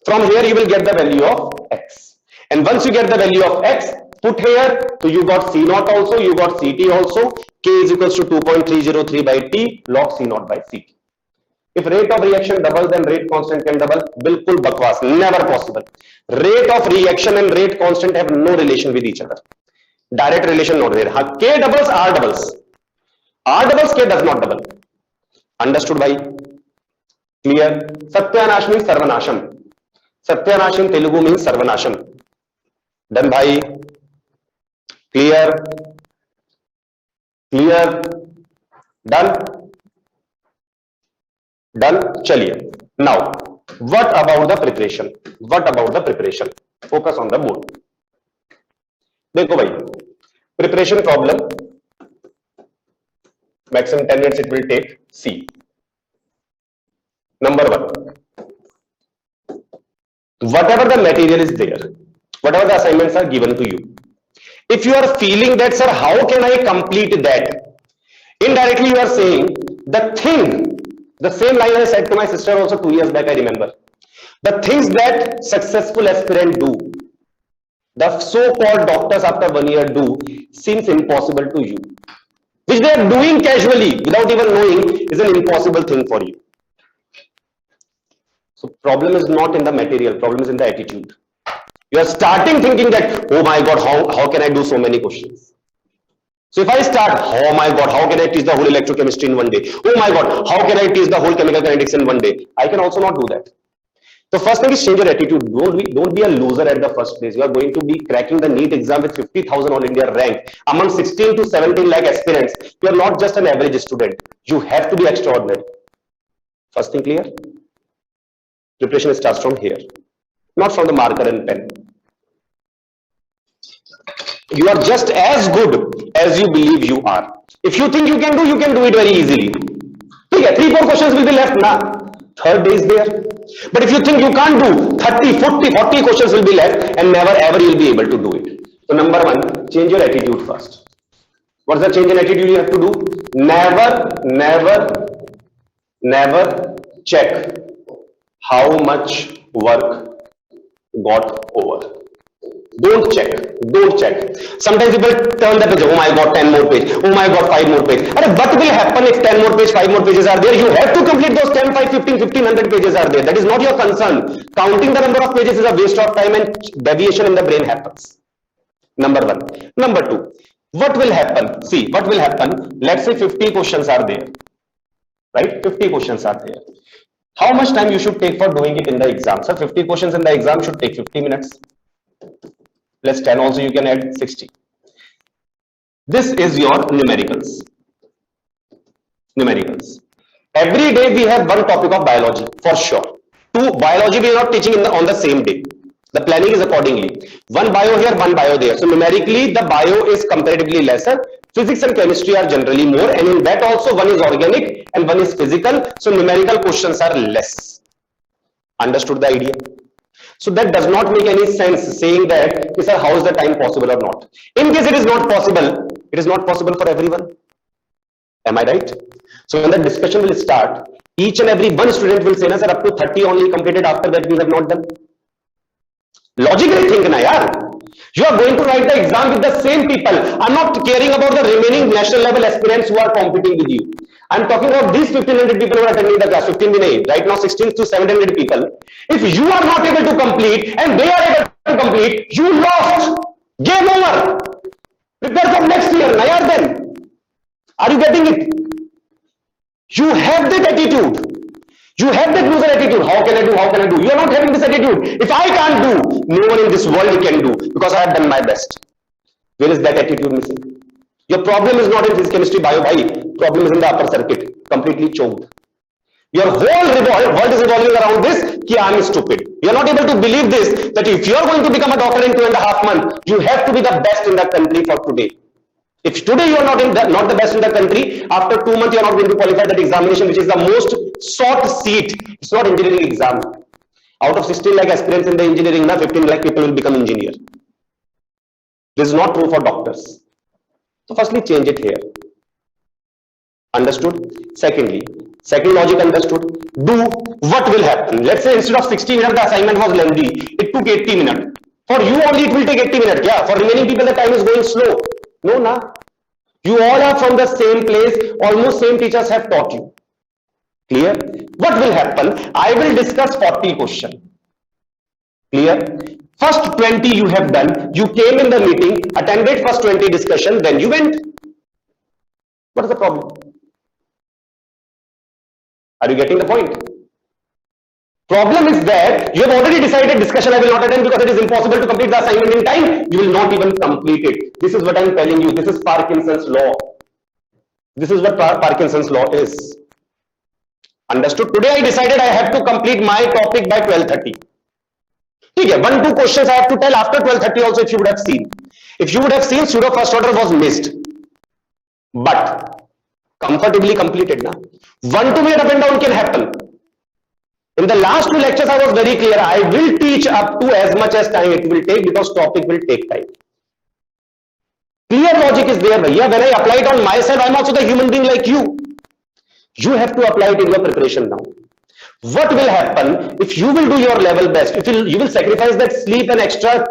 From here you will get the value of x. And once you get the value of x, put here. So you got C naught also, you got CT also. K is equals to 2.303 by T log C naught by CT. If rate of reaction doubles, then rate constant can double. Bilkul bakwas, never possible. Rate of reaction and rate constant have no relation with each other. Direct relation not there. K doubles, R doubles. R doubles, K does not double. Understood bhai? Clear? Satyanash means Sarvanasham. Satyanash in Telugu means Sarvanasham. Done bhai? Clear? Clear? Done? Done? Chaliye. Now, what about the preparation? What about the preparation? Focus on the board. Dekho bhai. Preparation problem. Maximum 10 minutes it will take. C. Number 1. Whatever the material is there, whatever the assignments are given to you, if you are feeling that, sir, how can I complete that? Indirectly you are saying the thing, the same line I said to my sister also 2 years back, I remember. The things that successful aspirants do, the so-called doctors after 1 year do, seems impossible to you. Which they are doing casually without even knowing is an impossible thing for you. So problem is not in the material, problem is in the attitude. You are starting thinking that, oh my God, how can I do so many questions? So if I start, oh my God, how can I teach the whole electrochemistry in 1 day? Oh my God, how can I teach the whole chemical kinetics in 1 day? I can also not do that. The first thing is change your attitude. Don't be a loser at the first place. You are going to be cracking the NEET exam with 50,000 all India rank. Among 16 to 17 lakh aspirants, you are not just an average student. You have to be extraordinary. First thing clear? Preparation starts from here, not from the marker and pen. You are just as good as you believe you are. If you think you can do it very easily. Okay, 3-4 questions will be left now. Third day is there. But if you think you can't do, 30, 40 questions will be left and never ever you will be able to do it. So number 1, change your attitude first. What's the change in attitude you have to do? Never check how much work got over. Don't check. Don't check. Sometimes people turn the page. Oh my God, 10 more page. Oh my God, 5 more page. And what will happen if 10 more page, 5 more pages are there? You have to complete those 10, 5, 15, 1500 pages are there. That is not your concern. Counting the number of pages is a waste of time and deviation in the brain happens. Number one. Number two. What will happen? See, what will happen? Let's say 50 questions are there. Right? 50 questions are there. How much time you should take for doing it in the exam? So 50 questions in the exam should take 50 minutes. Plus 10 also you can add 60. This is your numericals. Numericals. Every day we have one topic of biology for sure. Two biology we are not teaching on the same day. The planning is accordingly. One bio here, one bio there. So numerically the bio is comparatively lesser. Physics and chemistry are generally more, and in that also one is organic and one is physical. So numerical questions are less. Understood the idea? So that does not make any sense saying that, sir, how is the time possible or not? In case it is not possible, it is not possible for everyone. Am I right? So when the discussion will start, each and every one student will say, sir, up to 30 only completed, after that we have not done. Logically think, na yaar. You are going to write the exam with the same people. I'm not caring about the remaining national level aspirants who are competing with you. I'm talking about these 1500 people who are attending the class. 15 right now 16 to 700 people. If you are not able to complete and they are able to complete, you lost. Game over. Prepare for next year. Nayar then. Are you getting it? You have that attitude. You have that loser attitude. How can I do? How can I do? You are not having this attitude. If I can't do, no one in this world can do because I have done my best. Where is that attitude missing? Your problem is not in physics, chemistry, bio, problem is in the upper circuit, completely choked. Your whole world is revolving around this, ki I am stupid. You are not able to believe this, that if you are going to become a doctor in 2.5 months, you have to be the best in the country for today. If today you are not the best in the country, after 2 months you are not going to qualify that examination, which is the most sought seat. It's not engineering exam. Out of 16 lakh aspirants in the engineering, 15 lakh people will become engineer. This is not true for doctors. So firstly, change it here. Understood? Secondly, second logic understood. Do what will happen. Let's say instead of 60 minutes, the assignment was lengthy. It took 80 minutes. For you only it will take 80 minutes. Yeah. For remaining people, the time is going slow. No, nah. You all are from the same place. Almost same teachers have taught you. Clear? What will happen? I will discuss 40 questions. Clear? First 20 you have done. You came in the meeting, attended first 20 discussion, then you went. What is the problem? Are you getting the point? Problem is that you have already decided discussion I will not attend because it is impossible to complete the assignment in time. You will not even complete it. This is what I am telling you. This is Parkinson's law. This is what Parkinson's law is. Understood? Today I decided I have to complete my topic by 12:30. Okay, 1-2 questions I have to tell after 12:30 also, if you would have seen. If you would have seen, pseudo first order was missed. But comfortably completed. Na? 1-2 minute up and down can happen. In the last 2 lectures, I was very clear. I will teach up to as much as time it will take because topic will take time. Clear logic is there. Bhaiya. When I apply it on myself, I'm also the human being like you. You have to apply it in your preparation now. What will happen if you will do your level best? If you will sacrifice that sleep and extra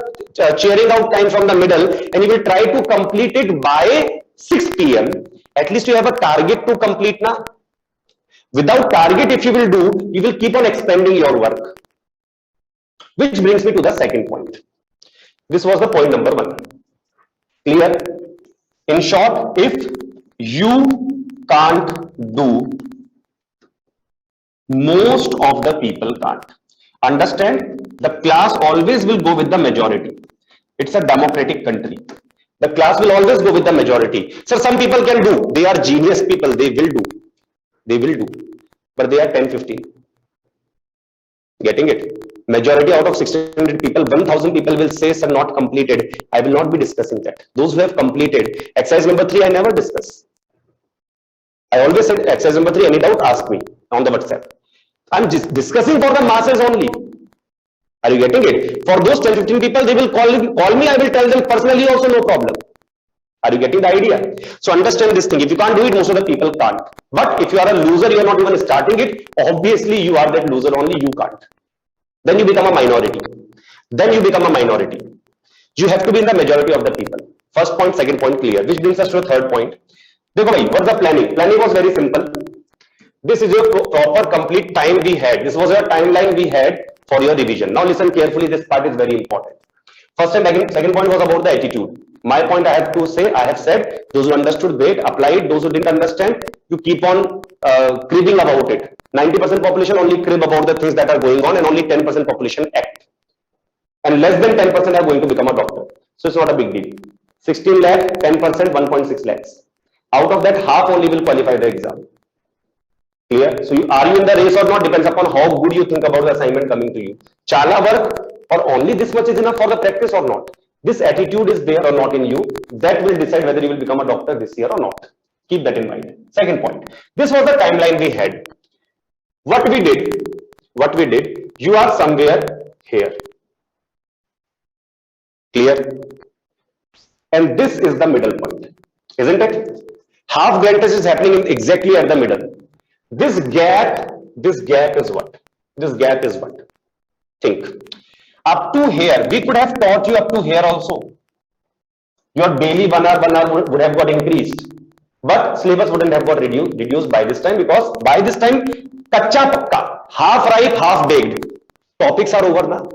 cheering out time from the middle, and you will try to complete it by 6 p.m. At least you have a target to complete now. Without target, if you will do, you will keep on expanding your work. Which brings me to the second point. This was the point number 1. Clear? In short, if you can't do, most of the people can't. Understand? The class always will go with the majority. It's a democratic country. The class will always go with the majority. So some people can do. They are genius people. They will do. They will do. But they are 10-15. Getting it? Majority out of 600 people, 1000 people will say, sir, not completed. I will not be discussing that. Those who have completed. Exercise number 3, I never discuss. I always said, exercise number 3, any doubt, ask me on the WhatsApp. I'm just discussing for the masses only. Are you getting it? For those 10-15 people, they will call me. I will tell them personally also, no problem. Are you getting the idea? So understand this thing. If you can't do it, most of the people can't. But if you are a loser, you are not even starting it. Obviously, you are that loser only. You can't. Then you become a minority. then you become a minority. You have to be in the majority of the people. First point, second point clear, which brings us to the third point. देखो भाई, what's the planning? Planning was very simple. This is your proper complete time we had. This was your timeline we had for your revision. Now listen carefully, this part is very important. First and second point was about the attitude. My point I have to say, I have said, those who understood great, apply it. Those who didn't understand, you keep on cribbing about it. 90% population only crib about the things that are going on, and only 10% population act. And less than 10% are going to become a doctor. So it's not a big deal. 16 lakh, 10%, 1.6 lakhs. Out of that, half only will qualify the exam. Clear? So are you in the race or not depends upon how good you think about the assignment coming to you. Chala work or only this much is enough for the practice or not. This attitude is there or not in you. That will decide whether you will become a doctor this year or not. Keep that in mind. Second point. This was the timeline we had. What we did, you are somewhere here. Clear? And this is the middle point. Isn't it? Half grand test is happening exactly at the middle. This gap is what? This gap is what? Think. Up to here, we could have taught you up to here also. Your daily 1 hour would have got increased. But syllabus wouldn't have got reduced by this time, because by this time, kacha pakka, half ripe, half baked. Topics are over now.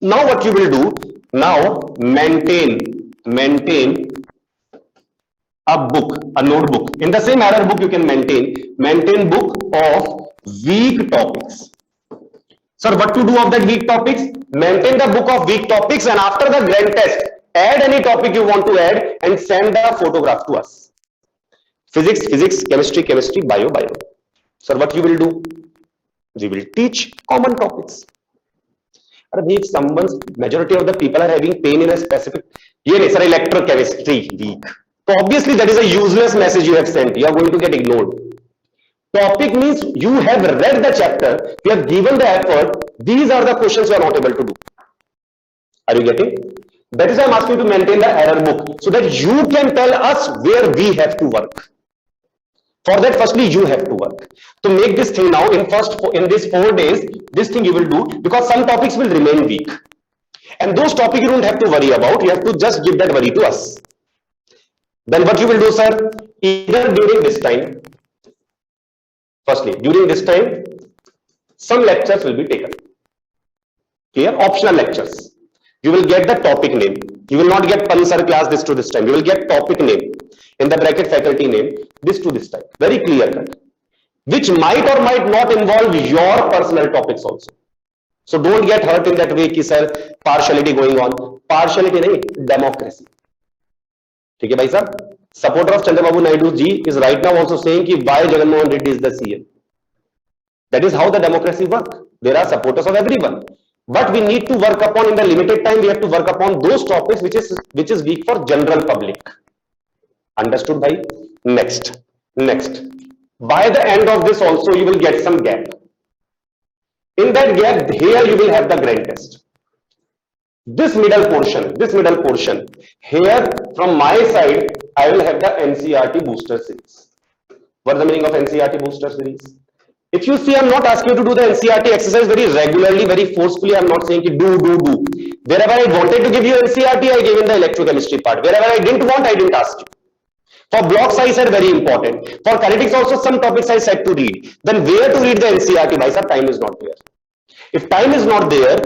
Now what you will do, now maintain a book, a notebook. In the same error book, you can maintain book of weak topics. Sir, what to do of that weak topics? Maintain the book of weak topics, and after the grand test, add any topic you want to add and send the photograph to us. Physics, chemistry, bio. Sir, what you will do? We will teach common topics. If someone's majority of the people are having pain in a specific, sir, electrochemistry weak. So obviously that is a useless message you have sent. You are going to get ignored. Topic means you have read the chapter, you have given the effort. These are the questions you are not able to do. Are you getting? That is why I am asking you to maintain the error book, so that you can tell us where we have to work. For that, firstly, you have to work. To make this thing now, in these 4 days, this thing you will do, because some topics will remain weak. And those topics you don't have to worry about. You have to just give that worry to us. Then what you will do, sir? Either during this time, firstly, during this time, some lectures will be taken. Clear? Optional lectures. You will get the topic name. You will not get Pansar class this to this time. You will get topic name. In the bracket faculty name, this to this time. Very clear cut. Which might or might not involve your personal topics also. So don't get hurt in that way, ki sir, partiality going on. Partiality nahi, democracy. Okay, bhai sir? Supporter of Chandrababu Naidu ji is right now also saying ki why Jagan Mohan Reddy is the CM. That is how the democracy works. There are supporters of everyone. But we need to work upon, in the limited time, we have to work upon those topics which is weak for general public. Understood, bhai? Next. By the end of this also, you will get some gap. In that gap, here you will have the grand test. This middle portion, here from my side, I will have the NCERT booster series. What is the meaning of NCERT booster series? If you see, I'm not asking you to do the NCERT exercise very regularly, very forcefully. I'm not saying do. Wherever I wanted to give you NCERT, I gave in the electrochemistry part. Wherever I didn't want, I didn't ask you. For blocks, I said very important. For kinetics also, some topics I said to read. Then where to read the NCERT? By sir, time is not there. If time is not there,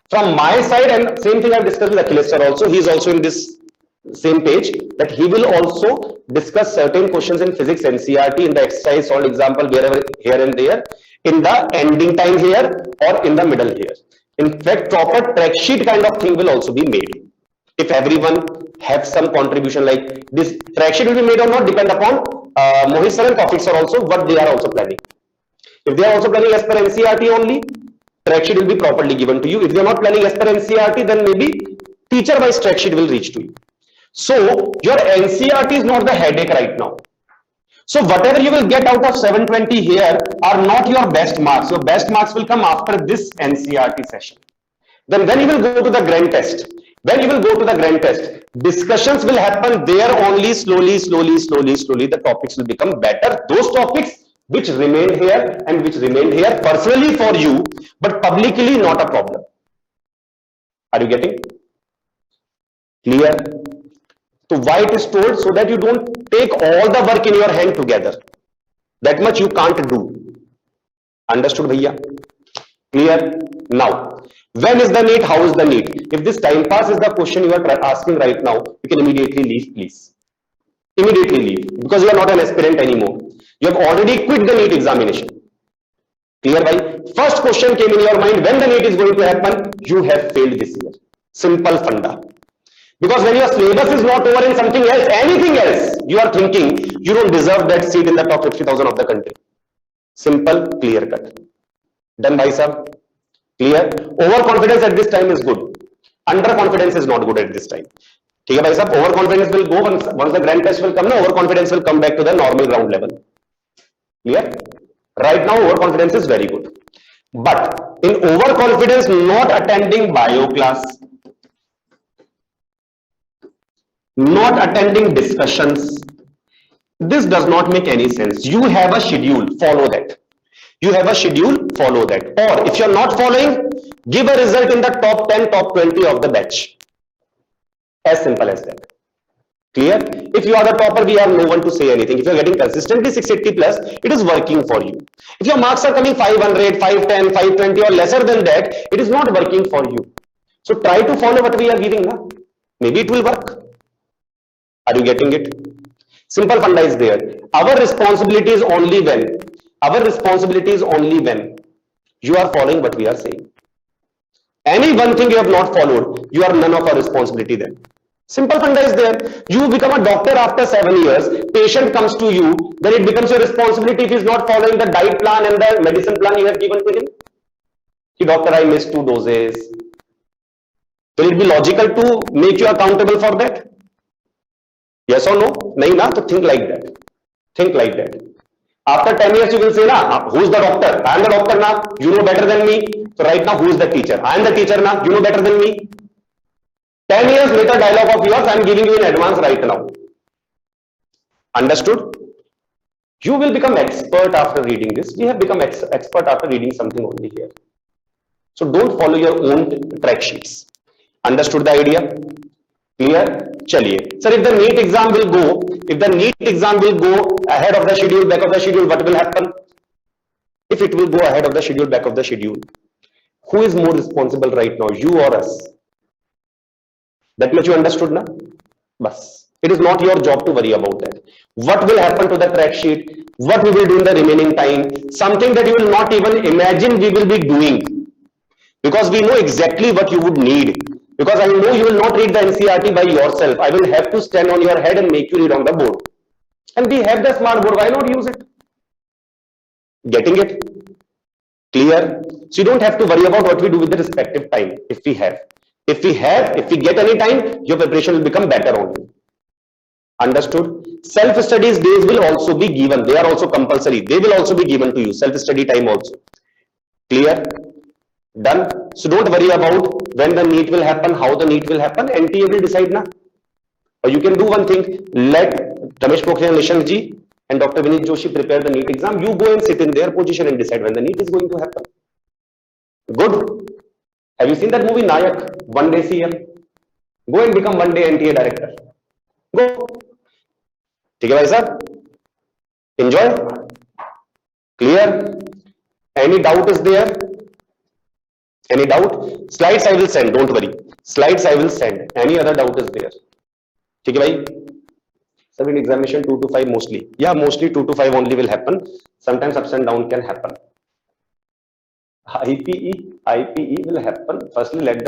from my side, and same thing I've discussed with Achilles sir also, he is also in this same page, that he will also discuss certain questions in physics NCERT in the exercise solved example wherever here and there, in the ending time here or in the middle here. In fact, proper track sheet kind of thing will also be made. If everyone have some contribution, like this track sheet will be made or not depend upon Mohit sir and Taufik sir also what they are also planning. If they are also planning as per NCERT only, track sheet will be properly given to you. If they are not planning as per NCERT, then maybe teacher wise track sheet will reach to you. So your NCERT is not the headache right now. So whatever you will get out of 720 here are not your best marks. Your best marks will come after this NCERT session. Then when you will go to the grand test, discussions will happen there only. Slowly, the topics will become better. Those topics which remain here and which remained here personally for you, but publicly not a problem. Are you getting clear? So why it is told? So that you don't take all the work in your hand together. That much you can't do. Understood, bhaiya? Clear? Now, when is the NEET? How is the NEET? If this time pass is the question you are asking right now, you can immediately leave, please. Immediately leave, because you are not an aspirant anymore. You have already quit the NEET examination. Clear, bhai? First question came in your mind, when the NEET is going to happen, you have failed this year. Simple funda. Because when your syllabus is not over in something else, anything else, you are thinking you don't deserve that seat in the top 50,000 of the country. Simple, clear cut. Done, bhai sahab? Clear? Overconfidence at this time is good. Underconfidence is not good at this time. ठीक है भाई साहब? Overconfidence will go once the grand test will come. No, overconfidence will come back to the normal ground level. Clear? Right now, overconfidence is very good. But in overconfidence, not attending bio class, not attending discussions, this does not make any sense. You have a schedule, follow that. You have a schedule, follow that. Or if you're not following, give a result in the top 10, top 20 of the batch. As simple as that. Clear? If you are the topper, we have no one to say anything. If you're getting consistently 680 plus, it is working for you. If your marks are coming 500, 510, 520 or lesser than that, it is not working for you. So try to follow what we are giving. Na? Maybe it will work. Are you getting it? Simple funda is there. Our responsibility is only when you are following what we are saying. Any one thing you have not followed, you are none of our responsibility then. Simple funda is there. You become a doctor after 7 years, patient comes to you, then it becomes your responsibility if he is not following the diet plan and the medicine plan you have given to him. Hey, doctor, I missed 2 doses. Will it be logical to make you accountable for that? Yes or no? Nahi na? So think like that. Think like that. After 10 years, you will say, na, who is the doctor? I am the doctor now. You know better than me. So right now, who is the teacher? I am the teacher now. You know better than me. 10 years later, dialogue of yours, I am giving you in advance right now. Understood? You will become expert after reading this. We have become expert after reading something only here. So don't follow your own track sheets. Understood the idea? Clear? Chaliye. Sir, if the NEET exam will go ahead of the schedule, back of the schedule, what will happen? If it will go ahead of the schedule, back of the schedule, who is more responsible right now, you or us? That much you understood, na? Bas. It is not your job to worry about that. What will happen to the track sheet? What we will do in the remaining time? Something that you will not even imagine we will be doing. Because we know exactly what you would need. Because I know you will not read the NCERT by yourself. I will have to stand on your head and make you read on the board. And we have the smart board. Why not use it? Getting it? Clear? So you don't have to worry about what we do with the respective time if we have. If we get any time, your preparation will become better only. Understood? Self-studies days will also be given. They are also compulsory. They will also be given to you. Self-study time also. Clear? Done? So don't worry about when the NEET will happen, how the NEET will happen. NTA will decide na. Or you can do one thing. Let Ramesh Pokhriyal Nishank ji and Dr. Vinit Joshi prepare the NEET exam. You go and sit in their position and decide when the NEET is going to happen. Good. Have you seen that movie Nayak? One day CM. Go and become one day NTA director. Go. ठीक है भाई साहब? Enjoy. Clear? Any doubt is there? Any doubt? Slides I will send. Don't worry. Slides I will send. Any other doubt is there? ठीक है भाई? Sir, in examination 2 to 5 mostly. Yeah, mostly 2 to 5 only will happen. Sometimes ups and down can happen. IPE will happen. Firstly, let the